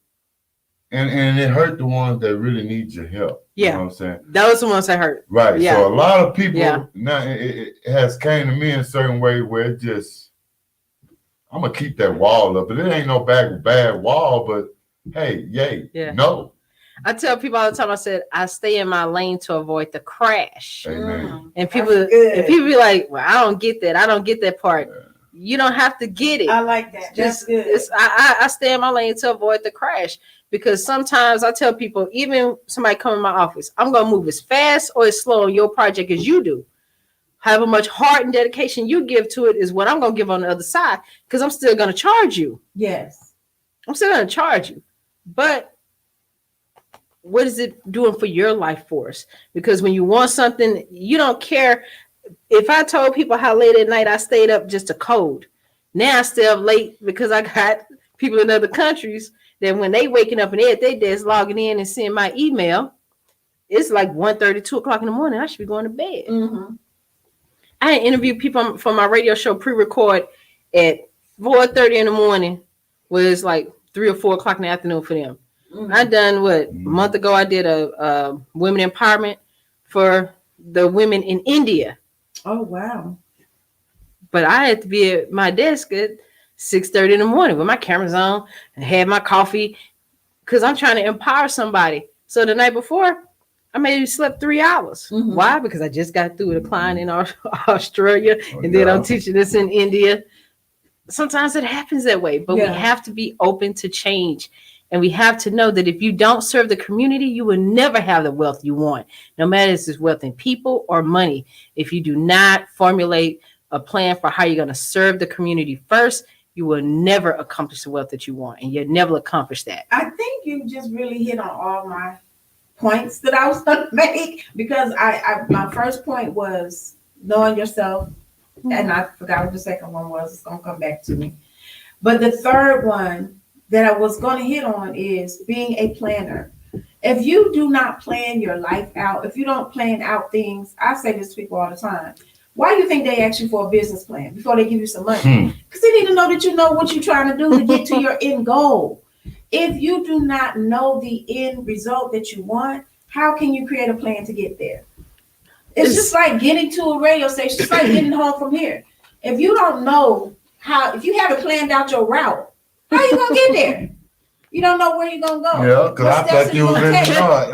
and it hurt the ones that really need your help. Yeah. You know what I'm saying? Those are the ones that hurt. Right. Yeah. So a lot of people now it has came to me in a certain way where it just, I'm going to keep that wall up. But it ain't no bad wall, but hey, yay, Yeah. no. I tell people all the time, I said, I stay in my lane to avoid the crash. Amen. And people be like, well, I don't get that. I don't get that part. Yeah. You don't have to get it. I like that. That's good. I stay in my lane to avoid the crash, because sometimes I tell people, even somebody come in my office, I'm going to move as fast or as slow on your project as you do. However much heart and dedication you give to it is what I'm going to give on the other side, because I'm still going to charge you. Yes. I'm still going to charge you. But what is it doing for your life force? Because when you want something, you don't care. If I told people how late at night I stayed up just to code, now I stay up late because I got people in other countries that when they waking up and they're at their desk logging in and seeing my email, it's like 1:30, 2 o'clock in the morning. I should be going to bed. Mm-hmm. I interviewed people for my radio show pre-record at 4:30 in the morning, where it's like 3 or 4 o'clock in the afternoon for them. Mm-hmm. I done a month ago. I did a women empowerment for the women in India. Oh wow! But I had to be at my desk at 6:30 in the morning with my cameras on and had my coffee, because I'm trying to empower somebody. So the night before, I maybe slept 3 hours. Mm-hmm. Why? Because I just got through with a client in Australia, and then I'm teaching this in India. Sometimes it happens that way, but we have to be open to change. And we have to know that if you don't serve the community, you will never have the wealth you want, no matter if it's wealth in people or money. If you do not formulate a plan for how you're going to serve the community first, you will never accomplish the wealth that you want, and you'll never accomplish that. I think you just really hit on all my points that I was going to make, because I my first point was knowing yourself, and I forgot what the second one was. It's going to come back to me. But the third one that I was going to hit on is being a planner. If you do not plan your life out, if you don't plan out things, I say this to people all the time. Why do you think they ask you for a business plan before they give you some money? Because they need to know that you know what you're trying to do to get to your end goal. If you do not know the end result that you want, how can you create a plan to get there? It's just like getting to a radio station. It's like getting home from here. If you don't know how, if you haven't planned out your route, how you gonna get there? You don't know where you're gonna go. Yeah, because I thought you was in the north.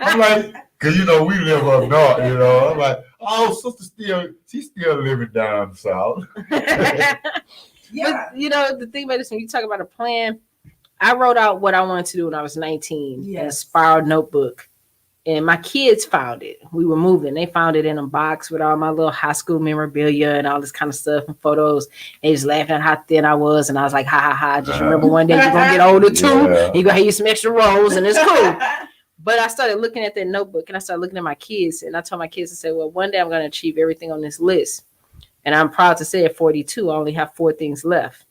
I'm like, because we live up north, I'm like, oh, sister she's still living down south. Yeah. But the thing about this, when you talk about a plan, I wrote out what I wanted to do when I was 19 in a spiral notebook. And my kids found it. We were moving. They found it in a box with all my little high school memorabilia and all this kind of stuff and photos. They just laughing at how thin I was. And I was like, ha, ha, ha. Just remember one day you're going to get older too. You're going to have you some extra rolls and it's cool. But I started looking at that notebook and I started looking at my kids. And I told my kids, I said, well, one day I'm going to achieve everything on this list. And I'm proud to say at 42, I only have 4 things left.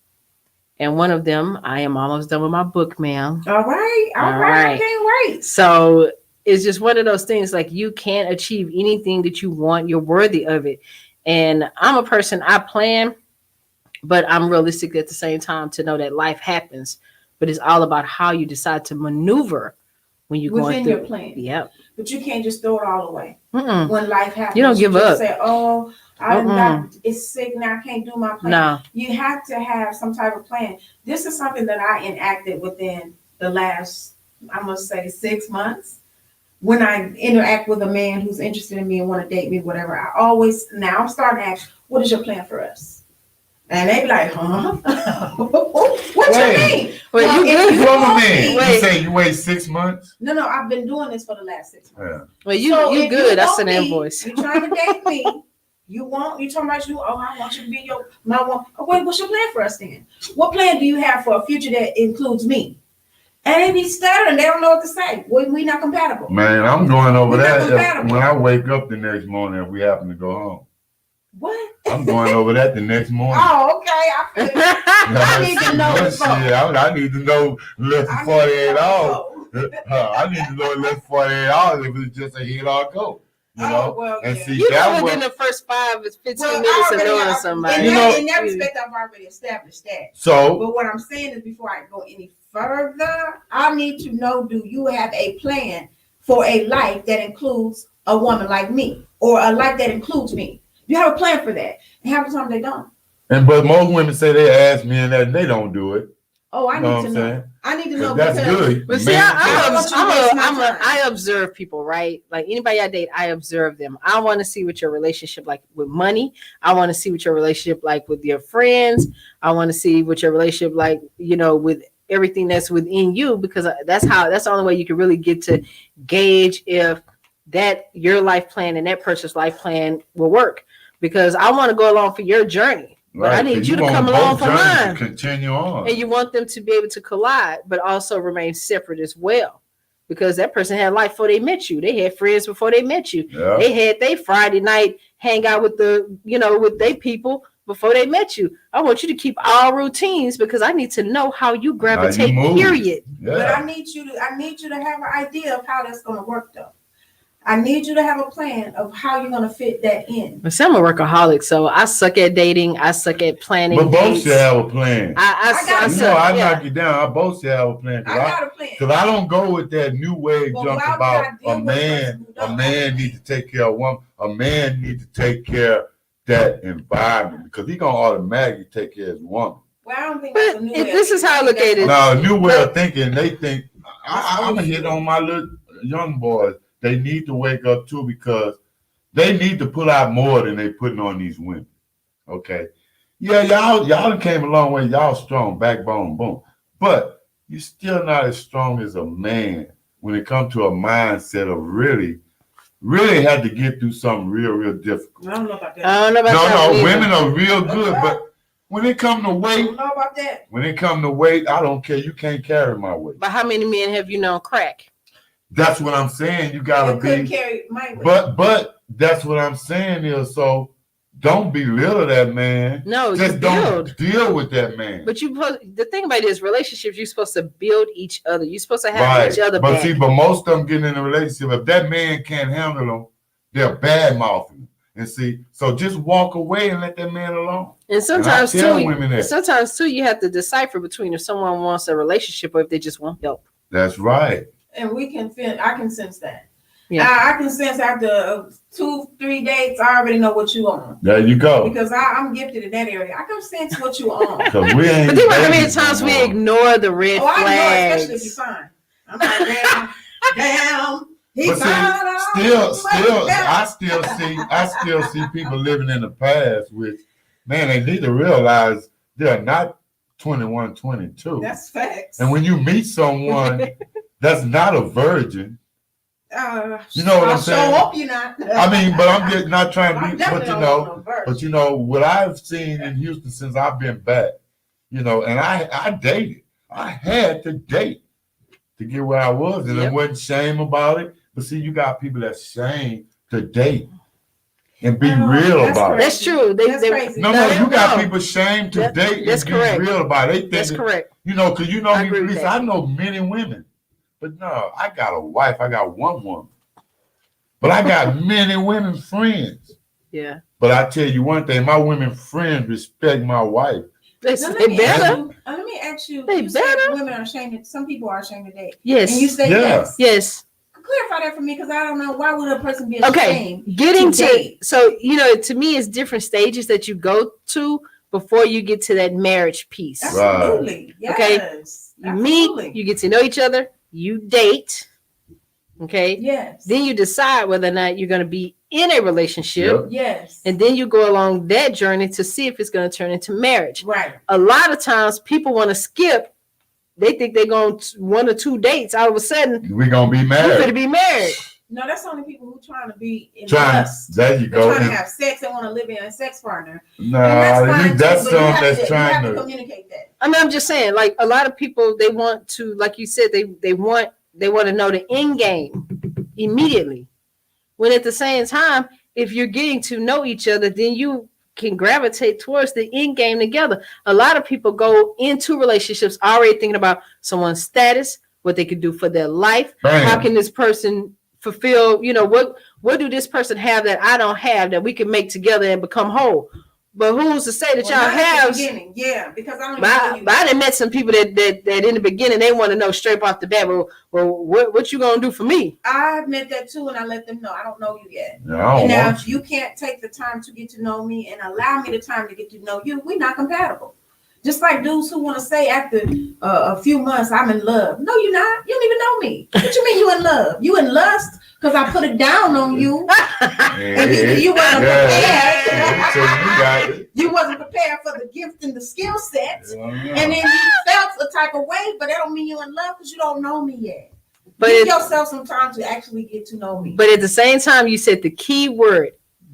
And one of them, I am almost done with my book, ma'am. All right. I can't wait. So it's just one of those things, like, you can't achieve anything that you want. You're worthy of it. And I'm a person, I plan, but I'm realistic at the same time to know that life happens. But it's all about how you decide to maneuver when you're going through your plan. Yep. But you can't just throw it all away. Mm-mm. When life happens. You don't give up. Say, oh, it's sick now, I can't do my plan. No. You have to have some type of plan. This is something that I enacted within the last, I must say, 6 months. When I interact with a man who's interested in me and want to date me, whatever, now I'm starting to ask, what is your plan for us? And they be like, huh? What you mean? Well, you say you wait 6 months? No, I've been doing this for the last 6 months. Yeah. Well, you good. That's an invoice. You're trying to date me. You talking about you, I want you to be my one. Oh, wait, what's your plan for us then? What plan do you have for a future that includes me? And they be stuttering. They don't know what to say. We not compatible. Man, I'm going over that when I wake up the next morning if we happen to go home. What? I'm going over that the next morning. Oh, okay. I need to know. I need to know less than 48 hours. I need to know less than 48 hours if it's just a hit or go. See, you know within the first 5 to 15 minutes of knowing somebody. In that respect, I've already established that. So, but what I'm saying is, before I go any further, I need to know: do you have a plan for a life that includes a woman like me, or a life that includes me? You have a plan for that, and half the time they don't. But most women say they ask me and that they don't do it. Oh, I You know need to what I'm know. saying? I need to know That's because good. But see, Man, I observe people, right? Like anybody I date, I observe them. I want to see what your relationship like with money. I want to see what your relationship like with your friends. I want to see what your relationship like, with everything that's within you, because that's the only way you can really get to gauge if that your life plan and that person's life plan will work. Because I want to go along for your journey. But I need you to come along for mine. To continue on. And you want them to be able to collide, but also remain separate as well. Because that person had life before they met you. They had friends before they met you. Yeah. They had their Friday night hang out with with their people before they met you. I want you to keep all routines because I need to know how you gravitate, period. Yeah. But I need you to have an idea of how that's going to work though. I need you to have a plan of how you're going to fit that in. But I'm a workaholic, so I suck at dating. I suck at planning. But both should have a plan. I knock you down. I both should have a plan. I got a plan. Because I don't go with that new wave junk about a man need to take care of one. A man need to take care of that environment because he's going to automatically take care of his woman. Well, I don't think but this is how I look at it. No, a new way of thinking. They think, I'm going to hit on my little young boys. They need to wake up too because they need to put out more than they putting on these women. Okay. Yeah, y'all came a long way. Y'all strong, backbone, boom. But you're still not as strong as a man when it comes to a mindset of really had to get through something real difficult. I don't know about that. I don't know about that. No, women are real good, but when it comes to weight, I don't know about that. When it comes to weight, I don't care. You can't carry my weight. But how many men have you known crack? That's what I'm saying. You gotta be. Carry my weight. But that's what I'm saying is so. Don't belittle that man. No, just don't deal with that man. But the thing about it is relationships. You're supposed to build each other. You're supposed to have each other. But but most of them getting in a relationship. If that man can't handle them, they're bad mouthing. And so just walk away and let that man alone. And sometimes too, you have to decipher between if someone wants a relationship or if they just want help. That's right. And I can sense that. Yeah. I can sense after 2-3 dates, I already know what you on. There you go. Because I'm gifted in that area. I can sense what you on. Because we ain't. But think about how many times we ignore the red flags. I know, especially if you're fine. I'm like, damn. But I still see people living in the past which, man, they need to realize they're not 21, 22. That's facts. And when you meet someone that's not a virgin, you know what I'm saying? Show up, you're not. I mean, but I'm just not trying to be, but what I've seen in Houston since I've been back, and I dated. I had to date to get where I was, and it wasn't shame about it. But see, you got people that shame to date and be real about it. That's true. That's crazy. No, you got people shame to date and be real about it. They think that's correct. Because me, Lisa, I know many women. But no, I got a wife. I got one woman. But I got many women friends. Yeah. But I tell you one thing, my women friends respect my wife. They better. Let me ask you. They better. Women are ashamed. Some people are ashamed to date. Yes. And you say yes. Yes. Clarify that for me because I don't know why would a person be ashamed. Getting to so to me it's different stages that you go to before you get to that marriage piece. Absolutely. Right. Yes. Okay. You meet, you get to know each other, you date. Okay. Yes. Then you decide whether or not you're going to be in a relationship. Yep. Yes. And then you go along that journey to see if it's going to turn into marriage. Right. A lot of times people want to skip. They think they're going to 1 or 2 dates. All of a sudden, we're going to be married. We're going to be married. No, that's only people who trying to be in lust. There you go. They're trying to have sex and want to live in a sex partner. No, that's something that's trying to communicate that. I mean, I'm just saying, like a lot of people, they want to, like you said, they want to know the end game immediately. When at the same time, if you're getting to know each other, then you can gravitate towards the end game together. A lot of people go into relationships already thinking about someone's status, what they could do for their life. Bam. How can this person fulfill, what do this person have that I don't have that we can make together and become whole? But who's to say that y'all have? Yeah, because I don't but I done met some people that in the beginning they want to know straight off the bat. Well, what you gonna do for me? I've met that too, and I let them know I don't know you yet. No, and now if you can't take the time to get to know me and allow me the time to get to know you, we're not compatible. Just like dudes who want to say after a few months, I'm in love. No, you're not. You don't even know me. What you mean you in love? You in lust because I put it down on you. And you wasn't prepared. You wasn't prepared for the gift and the skill sets. And then you felt a type of way, but that don't mean you're in love because you don't know me yet. But give yourself some time to actually get to know me. But at the same time, you said the key word,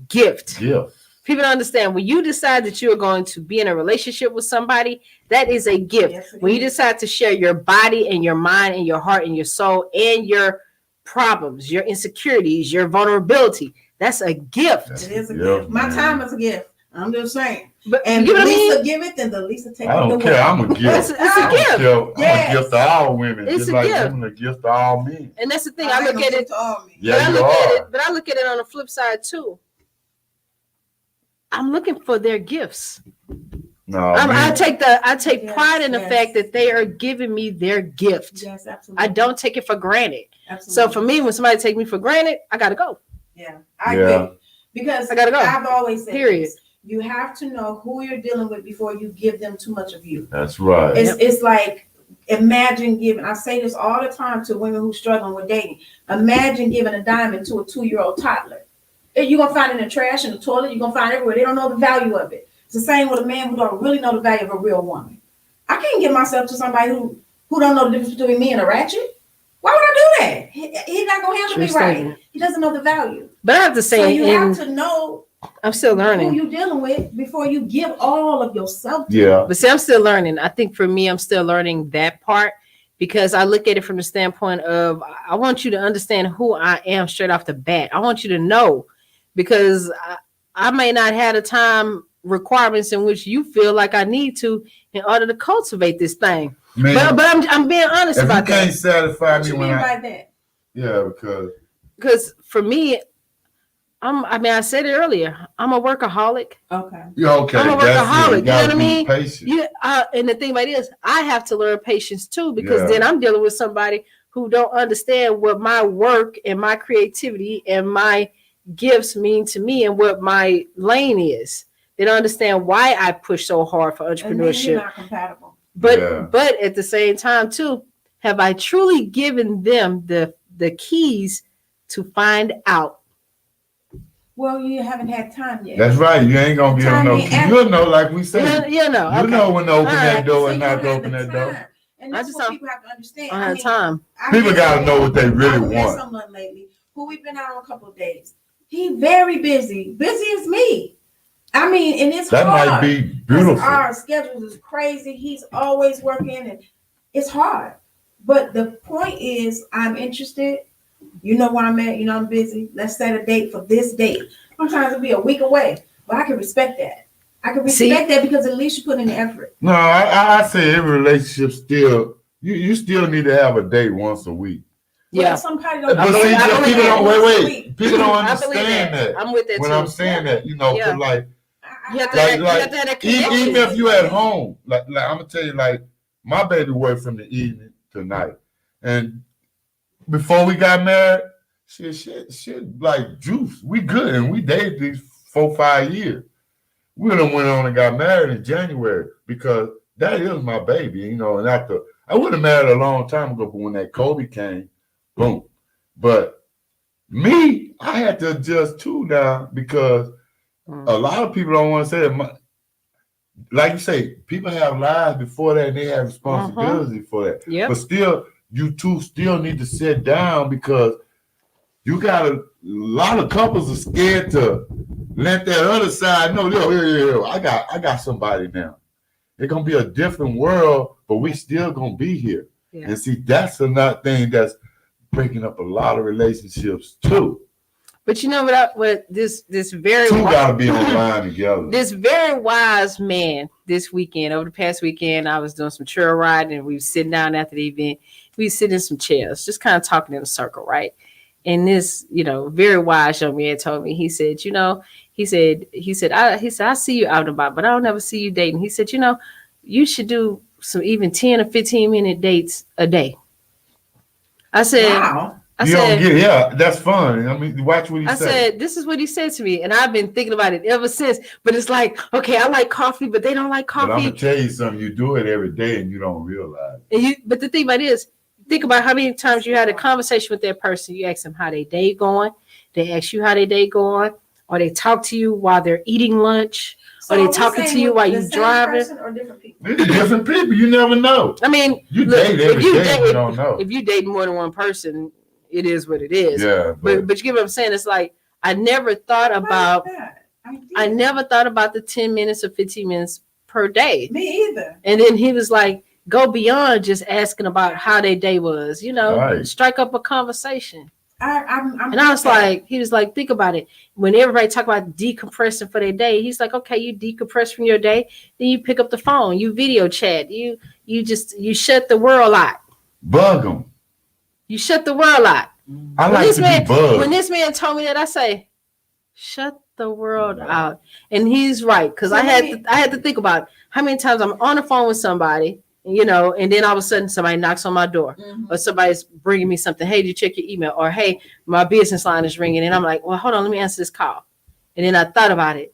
gift. Yeah. People don't understand when you decide that you are going to be in a relationship with somebody, that is a gift. Yes, when you decide to share your body and your mind and your heart and your soul and your problems, your insecurities, your vulnerability, that's a gift. It is a gift. My time is a gift. I'm just saying. But and you know Lisa give it, then the Lisa take it. I don't care. I'm a gift. It's a gift. I'm a gift to all women. It's just a like gift. women a gift to all men. And that's the thing. I look at it. Yeah, but I look at it on the flip side too. I'm looking for their gifts. No, I take pride in the fact that they are giving me their gift. Yes, absolutely. I don't take it for granted. Absolutely. So for me, when somebody take me for granted, I gotta go. Yeah, I agree. Because I gotta go. I've always said period. This. You have to know who you're dealing with before you give them too much of you. That's right. It's like, imagine giving, I say this all the time to women who struggling with dating. Imagine giving a diamond to a 2-year-old toddler. You're going to find it in the trash, in the toilet. You're going to find it everywhere. They don't know the value of it. It's the same with a man who don't really know the value of a real woman. I can't give myself to somebody who don't know the difference between me and a ratchet. Why would I do that? He's not going to handle me right. He doesn't know the value. But I have to say, so you have to know I'm still learning who you're dealing with before you give all of yourself to them. But see, I'm still learning. I think for me, I'm still learning that part because I look at it from the standpoint of I want you to understand who I am straight off the bat. I want you to know because I may not have the time requirements in which you feel like I need to in order to cultivate this thing. Man, but I'm being honest about that. You can't satisfy me when that. Yeah, because for me, I said it earlier. I'm a workaholic. Okay. Yeah, okay. I'm a workaholic. You know what I mean? Patient. And the thing about it is, I have to learn patience too, because then I'm dealing with somebody who don't understand what my work and my creativity and my gifts mean to me and what my lane is. They don't understand why I push so hard for entrepreneurship. And you're not compatible. But at the same time too, have I truly given them the keys to find out? Well, you haven't had time yet. That's right. You ain't gonna be able to know. You'll know, like we said. You know when to open that door and not to open that door. And that's what people have to understand. I have time. People gotta know what they really want. I met someone lately who we've been out on a couple of days. He's very busy as me. I mean, and it's that hard. Might be beautiful. Our schedule is crazy. He's always working, and it's hard. But the point is, I'm interested. You know where I'm at. You know I'm busy. Let's set a date for this date. Sometimes it'll be a week away, but I can respect that. I can respect that because at least you put in the effort. No, I say every relationship still, you still need to have a date once a week. Yeah, somebody don't. People don't understand that. I'm with that when too. I'm saying that, like, like even if you at home, like I'm gonna tell you, like my baby worked from the evening to night, and before we got married, she like juice. We good, and we dated these 4-5 years. We done went on and got married in January because that is my baby, and after I would have married a long time ago, but when that Kobe came, boom. But me, I had to adjust too now because a lot of people don't want to say it. Like you say, people have lives before that and they have responsibility for that. Yep. But still, you two still need to sit down because you got a lot of couples are scared to let that other side know, yo, I got somebody now. It's gonna be a different world, but we still gonna be here. Yeah. And see, that's another thing that's breaking up a lot of relationships too. But you know what this very two gotta be online together. This very wise man this weekend, over the past weekend, I was doing some trail riding and we were sitting down after the event. We were sitting in some chairs, just kind of talking in a circle, right? And this, very wise young man told me, he said, I see you out and about, but I don't ever see you dating. He said, you should do some even 10 or 15 minute dates a day. I said, That's fun. I mean, watch what he said. I said, this is what he said to me, and I've been thinking about it ever since. But it's like, okay, I like coffee, but they don't like coffee. But I'm gonna tell you something. You do it every day, and you don't realize. But the thing about it is, think about how many times you had a conversation with that person. You ask them how their day going. They ask you how their day going, or they talk to you while they're eating lunch, or they talking to you while you're driving. Or different people? They're different people. You never know. I mean, you date every day. You don't know. If you date more than one person, it is what it is. Yeah. But you get what I'm saying? It's like I never thought about. I never thought about the 10 minutes or 15 minutes per day. Me either. And then he was like, go beyond just asking about how their day was. Strike up a conversation. I was like, he was like, think about it. When everybody talk about decompressing for their day, he's like, okay, you decompress from your day, then you pick up the phone, you video chat, you shut the world out. Bug them. You shut the world out. I like to be bugged. When this man told me that, I say, shut the world out. And he's right, because I had to think about how many times I'm on the phone with somebody, and then all of a sudden somebody knocks on my door, or somebody's bringing me something. Hey, did you check your email? Or hey, my business line is ringing, and I'm like, well, hold on, let me answer this call. And then I thought about it.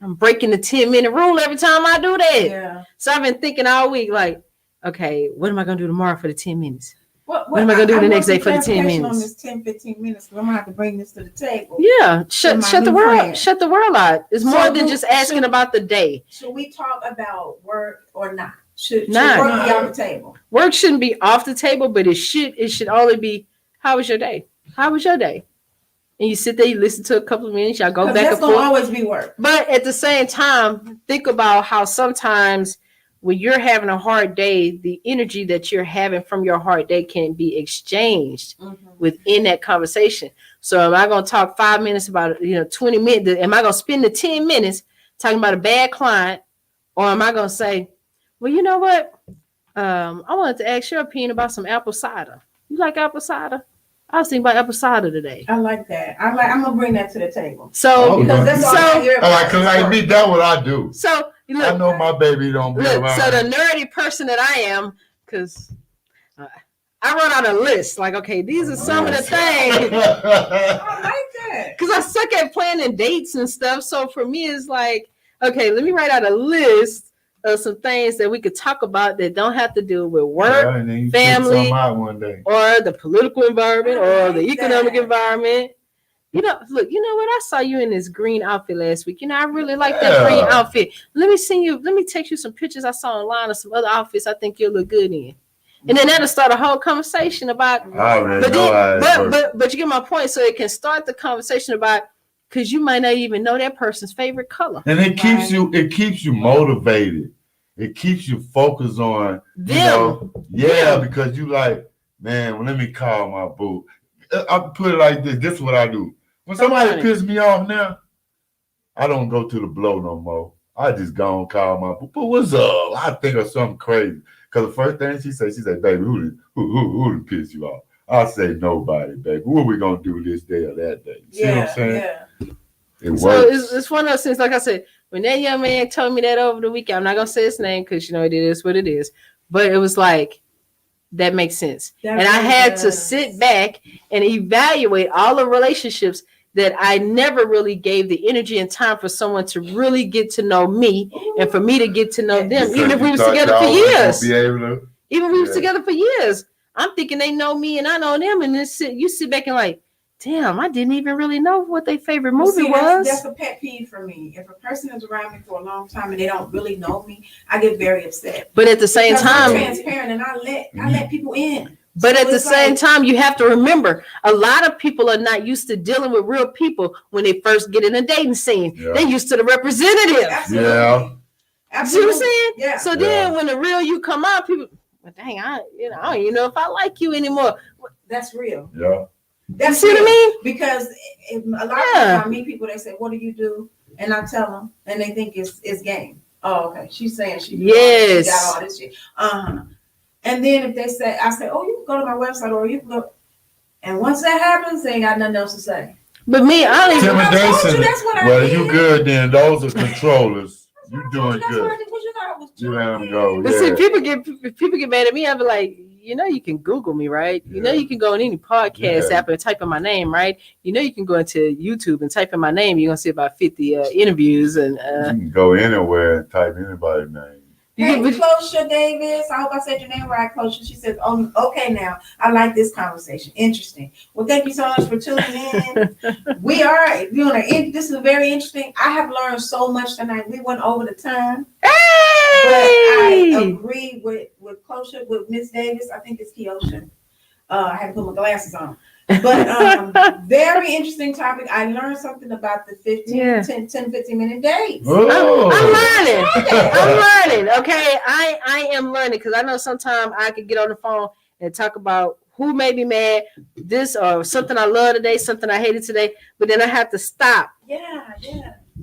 I'm breaking the 10-minute rule every time I do that. Yeah. So I've been thinking all week, like, okay, what am I gonna do tomorrow for the 10 minutes? What am I gonna do the next day for the 10 minutes? On this 10-15 minutes, I'm gonna have to bring this to the table. Yeah, shut the world. Shut the world out. It's more than just asking about the day. Should we talk about work or not? Should work be off the table? Work shouldn't be off the table, but it should only be, how was your day? How was your day? And you sit there, you listen to a couple of minutes, y'all go back and forth. That's gonna always be work. But at the same time, think about how sometimes when you're having a hard day, the energy that you're having from your hard day can be exchanged within that conversation. So am I going to talk 5 minutes about, 20 minutes? Am I going to spend the 10 minutes talking about a bad client? Or am I going to say, well, you know what? I wanted to ask your opinion about some apple cider. You like apple cider? I was thinking about apple cider today. I like that. I'm gonna bring that to the table. So, because that's all I hear about. Like me, that's what I do. So look, I know my baby don't be around. So the nerdy person that I am, because I wrote out a list. Like, okay, these are some of the things. I like that. Because I suck at planning dates and stuff. So for me, it's like, okay, let me write out a list of some things that we could talk about that don't have to do with work, family, or the political environment, or the economic environment. Look, you know what? I saw you in this green outfit last week. I really like that green outfit. Let me text you some pictures I saw online of some other outfits I think you'll look good in. And then that'll start a whole conversation about, but you get my point. So it can start the conversation about, because you might not even know that person's favorite color. And it keeps you motivated. It keeps you focused on them. Because you like, man, well, let me call my boo. I put it like this. This is what I do. When somebody pisses me off now, I don't go to the blow no more. I just go and call my boo. But what's up? I think of something crazy. Because the first thing she said, baby, who pissed you off? I say nobody, baby. What are we gonna do this day or that day? You see what I'm saying? Yeah. It works. So it's one of those things. Like I said, when that young man told me that over the weekend, I'm not gonna say his name because it is what it is. But it was like, that makes sense. And I had to sit back and evaluate all the relationships that I never really gave the energy and time for someone to really get to know me and for me to get to know them, even if we was together for years. Even if we was together for years. I'm thinking they know me and I know them, and then you sit back and like, damn, I didn't even really know what their favorite movie was. That's a pet peeve for me. If a person is around me for a long time and they don't really know me, I get very upset. But at the same time, I'm transparent and I let people in. But at the same time, you have to remember, a lot of people are not used to dealing with real people when they first get in a dating scene. Yeah. They're used to the representative. Absolutely. Yeah. Absolutely. See what I'm saying? Yeah. So then when the real you come out, people, well, dang, I don't even know if I like you anymore. That's real. Yeah. That's see what I mean? Because a lot of times I meet people, they say, what do you do? And I tell them, and they think it's game. Oh, okay. She's saying she got all this shit. And then if they say, I say, oh, you can go to my website, or you can go. And once that happens, they ain't got nothing else to say. But me, I don't even. Intimidation. Well, you good then. Those are controllers. You doing good. What you thought was you let them go. But see, people get mad at me. I be like, you can Google me, right? You know, you can go on any podcast app and type in my name, right? You know, you can go into YouTube and type in my name. You're gonna see about 50 interviews, and you can go anywhere and type anybody's name. Hey, Closha Davis. I hope I said your name right, Closha. She says, "Oh, okay. Now I like this conversation. Interesting. Well, thank you so much for tuning in. We are doing this is very interesting. I have learned so much tonight. We went over the time, but I agree with Closha, with Miss Davis. I think it's Keosha. I had to put my glasses on. But very interesting topic. I learned something about the 10-15 minute dates. Oh. I'm learning. Okay, I am learning, because I know sometimes I could get on the phone and talk about who made me mad, this or something I love today, something I hated today, but then I have to stop. Yeah.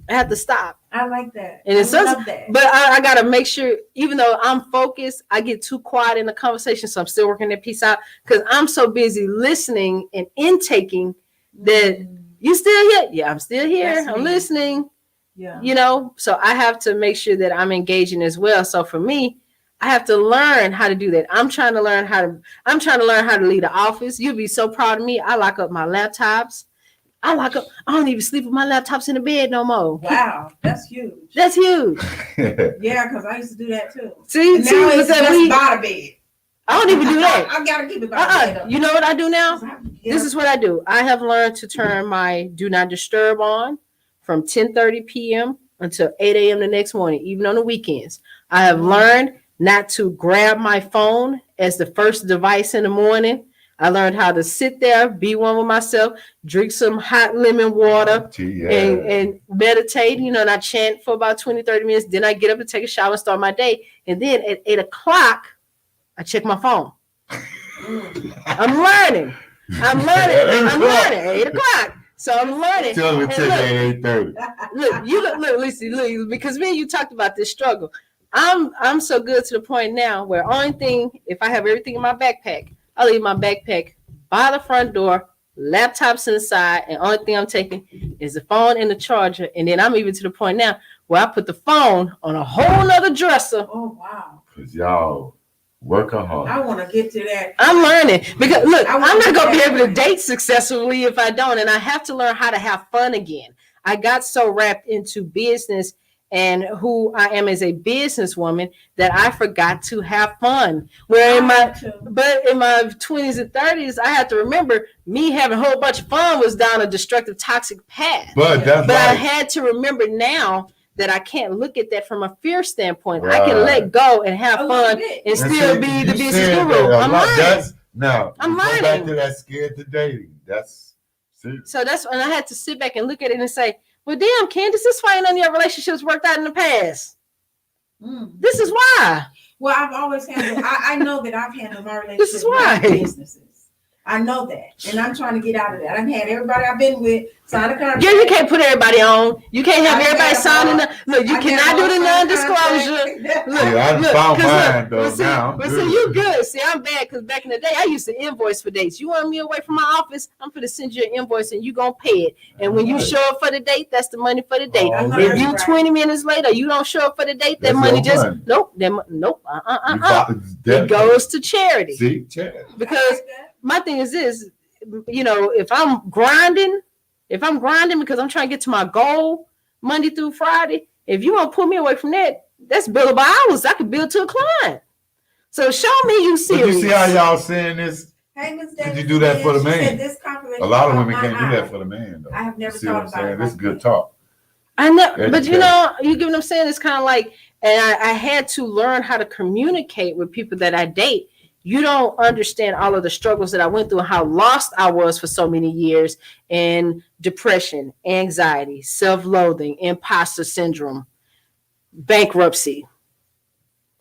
I have to stop. I like that. And I love that. But I gotta make sure, even though I'm focused, I get too quiet in the conversation. So I'm still working that piece out, because I'm so busy listening and intaking that you still here. Yeah, I'm still here. I'm listening. Yeah. You know, so I have to make sure that I'm engaging as well. So for me, I have to learn how to do that. I'm trying to learn how to leave the office. You'll be so proud of me. I lock up my laptops. I don't even sleep with my laptops in the bed no more. Wow, that's huge. That's huge. Yeah, because I used to do that too. See, now it's just by the bed. I don't even do that. I gotta keep it by the bed. You know what I do now? This is what I do. I have learned to turn my do not disturb on from 10:30 p.m. until 8 a.m. the next morning, even on the weekends. I have learned not to grab my phone as the first device in the morning. I learned how to sit there, be one with myself, drink some hot lemon water, and meditate, and I chant for about 20-30 minutes. Then I get up and take a shower and start my day. And then at 8 o'clock, I check my phone. I'm learning. At 8 o'clock. So I'm learning. Tell me to 8:30. Look, Lisa, because me and you talked about this struggle. I'm so good to the point now where only thing, if I have everything in my backpack, I leave my backpack by the front door, laptops inside, and only thing I'm taking is the phone and the charger. And then I'm even to the point now where I put the phone on a whole nother dresser. Oh, wow. Because y'all workaholic. I want to get to that. I'm learning. Because, look, I'm not going to be able to date successfully if I don't. And I have to learn how to have fun again. I got so wrapped into business and who I am as a businesswoman that I forgot to have fun. Where in my 20s and 30s, I had to remember me having a whole bunch of fun was down a destructive, toxic path. But I had to remember now that I can't look at that from a fear standpoint. Right. I can let go and have fun and still be the business guru. I'm learning. I'm learning. Back to that scared to dating. That's serious. So that's when I had to sit back and look at it and say, well, damn, Candace, this is why none of your relationships worked out in the past. This is why. Well, I've always handled, I know that I've handled my relationships. This is why. Businesses. I know that. And I'm trying to get out of that. I've had everybody I've been with sign a contract. Yeah, you can't put everybody on. You can't have everybody signing. Look, you cannot do the non-disclosure. I found mine, though. Now. But see, you good. See, I'm bad because back in the day, I used to invoice for dates. You want me away from my office? I'm going to send you an invoice and you going to pay it. And when you show up for the date, that's the money for the date. If you 20 minutes later, you don't show up for the date, that money just, nope. It goes to charity. See, charity. Because my thing is this, if I'm grinding because I'm trying to get to my goal Monday through Friday, if you want to pull me away from that, that's billable hours I could bill to a client. So show me you serious. But you see how y'all saying this? Hey, Ms. Did you do that for the man? A lot of women can't do that for the man, though. I have never see thought what I'm about saying? it. This is good talk. I know, but you get what I'm saying? It's kind of like, and I had to learn how to communicate with people that I date. You don't understand all of the struggles that I went through and how lost I was for so many years, and depression, anxiety, self-loathing, imposter syndrome, bankruptcy.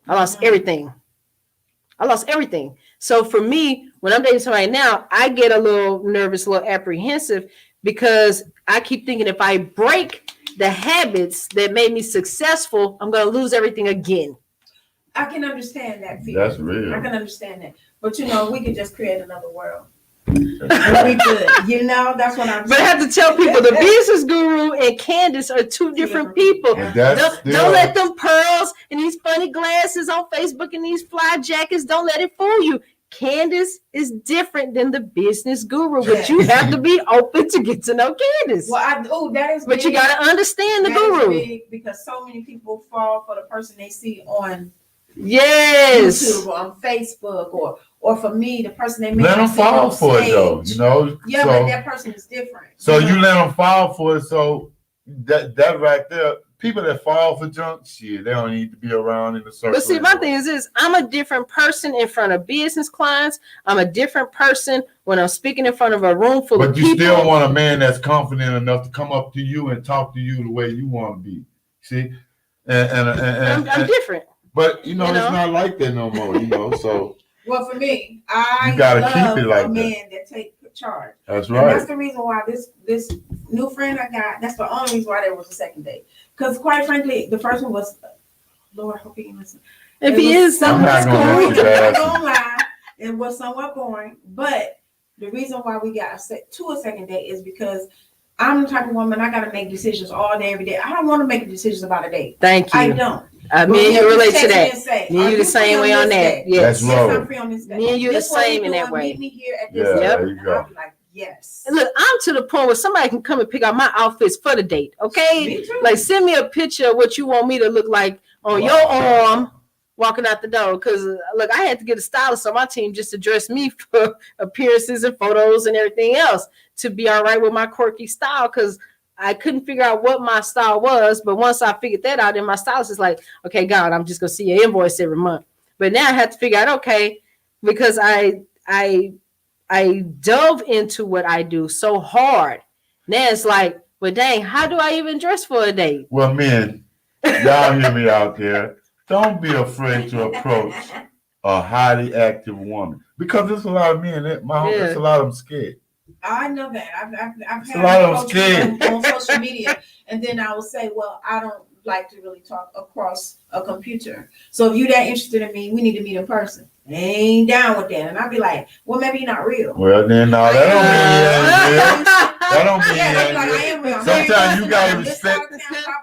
I lost everything. So for me, when I'm dating somebody now, I get a little nervous, a little apprehensive because I keep thinking if I break the habits that made me successful, I'm going to lose everything again. I can understand that fear. That's real. I can understand that. But we could just create another world. And we could. That's what I'm saying. But I have to tell people the business guru and Candace are two different people. Don't let them pearls and these funny glasses on Facebook and these fly jackets, don't let it fool you. Candace is different than the business guru, but you have to be open to get to know Candace. Well, that is. But big. you got to understand the that is guru big because so many people fall for the person they see on yes YouTube or on Facebook or for me, the person they may let them see on fall for it though, stage. you know. Yeah, so, but that person is different. So you let them fall for it. So that right there, people that fall for junk shit, they don't need to be around in the circle. But see, my thing is this: I'm a different person in front of business clients. I'm a different person when I'm speaking in front of a room full of people. But you still want a man that's confident enough to come up to you and talk to you the way you want to be. See, and I'm different. But you know, it's not like that no more. You know, so well, for me, I you gotta love keep it like a that. man that take charge. That's right. right. And that's the reason why this new friend I got. That's the only reason why there was a second date. Because quite frankly, the first one was, Lord, I hope he can listen. If he is, somewhat boring. I'm not gonna lie, it was somewhat boring. But the reason why we got to a second date is because I'm the type of woman I gotta make decisions all day, every day. I don't want to make decisions about a date. Thank you. I don't. Me and you relate to that. Say, me and you the same way on that. Yes. That's I'm free on this day. Me and you the same in that way. Meet me here at this. Yeah, there you go. I'll be like, yes. And look, I'm to the point where somebody can come and pick out my outfits for the date. Okay, Me too. like send me a picture of what you want me to look like on your arm walking out the door. Because look, I had to get a stylist on my team just to dress me for appearances and photos and everything else to be all right with my quirky style. Because I couldn't figure out what my style was, but once I figured that out, then my stylist is like, okay, God, I'm just gonna see your invoice every month. But now I have to figure out, okay, because I dove into what I do so hard. Now it's like, well, dang, how do I even dress for a date? Well, men, y'all hear me out there. Don't be afraid to approach a highly active woman because there's a lot of men. There's a lot of them scared. I know that. I've had a lot of scared on social media, and then I will say, well, I don't like to really talk across a computer. So if you're that interested in me, we need to meet in person. I ain't down with that. And I'll be like, well, maybe you're not real. Well, then no, that don't mean I am real. Sometimes you gotta respect.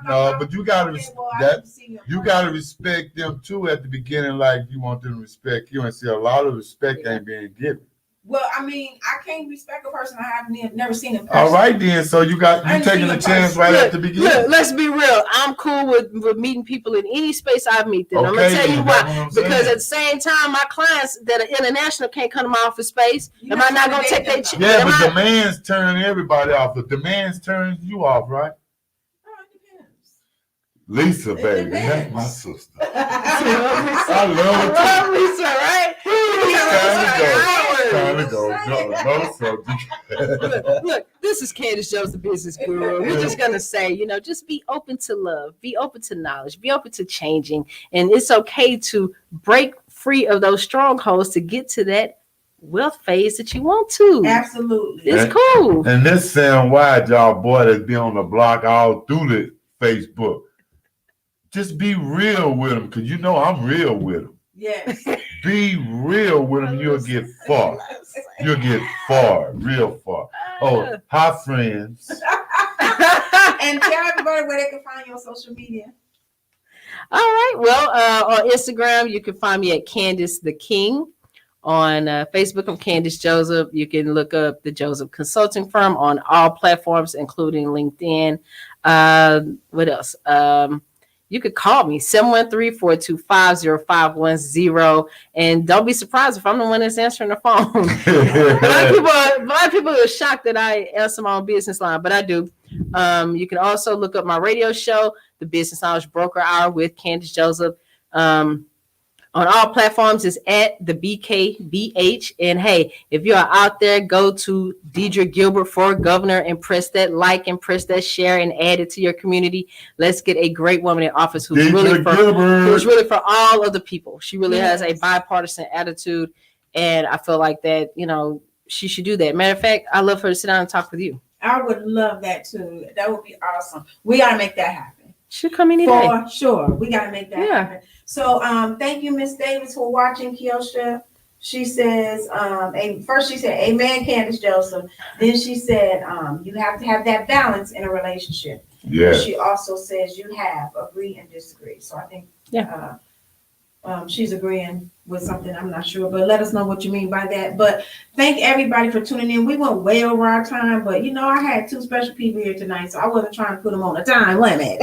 No, but you gotta respect. You gotta respect them too at the beginning, like you want them to respect you. And see, a lot of respect ain't being given. Well, I mean, I can't respect a person I have never seen in person. All right, then. So you taking a chance right at the beginning. Look, let's be real. I'm cool with meeting people in any space I meet them. Okay, I'm gonna tell you why. Because at the same time, my clients that are international can't come to my office space. Am I not gonna take their chance? Yeah, but demands turn everybody off. The demands turn you off, right? Lisa, baby, that's my sister. I love Lisa, right? Time to go. No subject. Look, this is Candace Joseph, the business guru. We're just gonna say, just be open to love, be open to knowledge, be open to changing, and it's okay to break free of those strongholds to get to that wealth phase that you want to. Absolutely, it's cool. And this sound wide, y'all, boy, that's been on the block all through the Facebook. Just be real with them, because I'm real with them. Yes. Be real with them, you'll get far. You'll get far, real far. Oh, hi, friends. And tell everybody where they can find you on social media. All right. Well, on Instagram, you can find me at Candace the King. On Facebook, I'm Candace Joseph. You can look up the Joseph Consulting Firm on all platforms, including LinkedIn. What else? You could call me 713-425-0510. And don't be surprised if I'm the one that's answering the phone. a lot of people are shocked that I answer my own business line, but I do. You can also look up my radio show, The Business Knowledge Broker Hour with Candace Joseph. On all platforms is at the BKBH. And hey, if you are out there, go to Deidre Gilbert for Governor and press that like and press that share and add it to your community. Let's get a great woman in office who's really for all of the people. She really has a bipartisan attitude. And I feel like that, she should do that. Matter of fact, I love her to sit down and talk with you. I would love that too. That would be awesome. We got to make that happen. She'll come any day. For sure. We got to make that happen. So thank you, Miss Davis, for watching. Kiosha, she says, first she said, amen, Candace Joseph. Then she said, you have to have that balance in a relationship. Yeah. She also says you have agree and disagree. So I think she's agreeing with something. I'm not sure, but let us know what you mean by that. But thank everybody for tuning in. We went way over our time, but I had two special people here tonight, so I wasn't trying to put them on a time limit.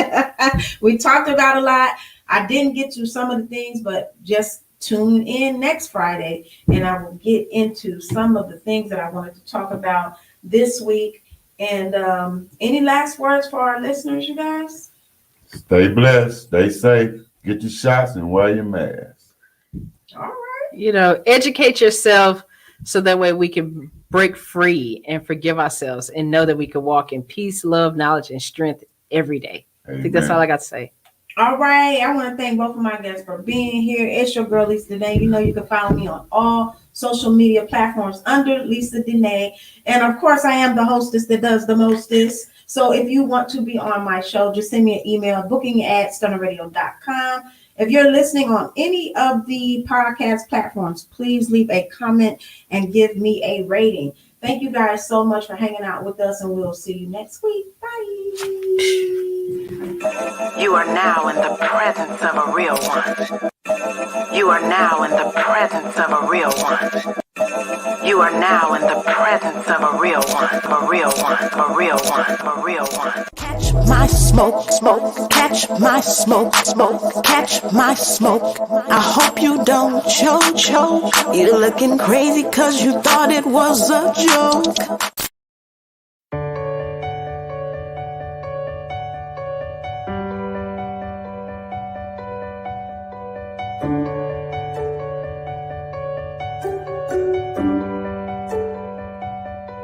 We talked about a lot. I didn't get to some of the things, but just tune in next Friday, and I will get into some of the things that I wanted to talk about this week. And any last words for our listeners, you guys? Stay blessed, stay safe, get your shots, and wear your mask. All right. Educate yourself so that way we can break free and forgive ourselves and know that we can walk in peace, love, knowledge, and strength every day. Amen. I think that's all I got to say. All right. I want to thank both of my guests for being here. It's your girl, Lisa Denae. You can follow me on all social media platforms under Lisa Denae. And of course, I am the hostess that does the mostest. So if you want to be on my show, just send me an email, booking@stunnerradio.com. If you're listening on any of the podcast platforms, please leave a comment and give me a rating. Thank you guys so much for hanging out with us, and we'll see you next week. Bye. You are now in the presence of a real one. You are now in the presence of a real one. You are now in the presence of a real one, a real one, a real one, a real one. Catch my smoke, smoke, catch my smoke, smoke, catch my smoke. I hope you don't choke, choke. You're looking crazy 'cause you thought it was a joke.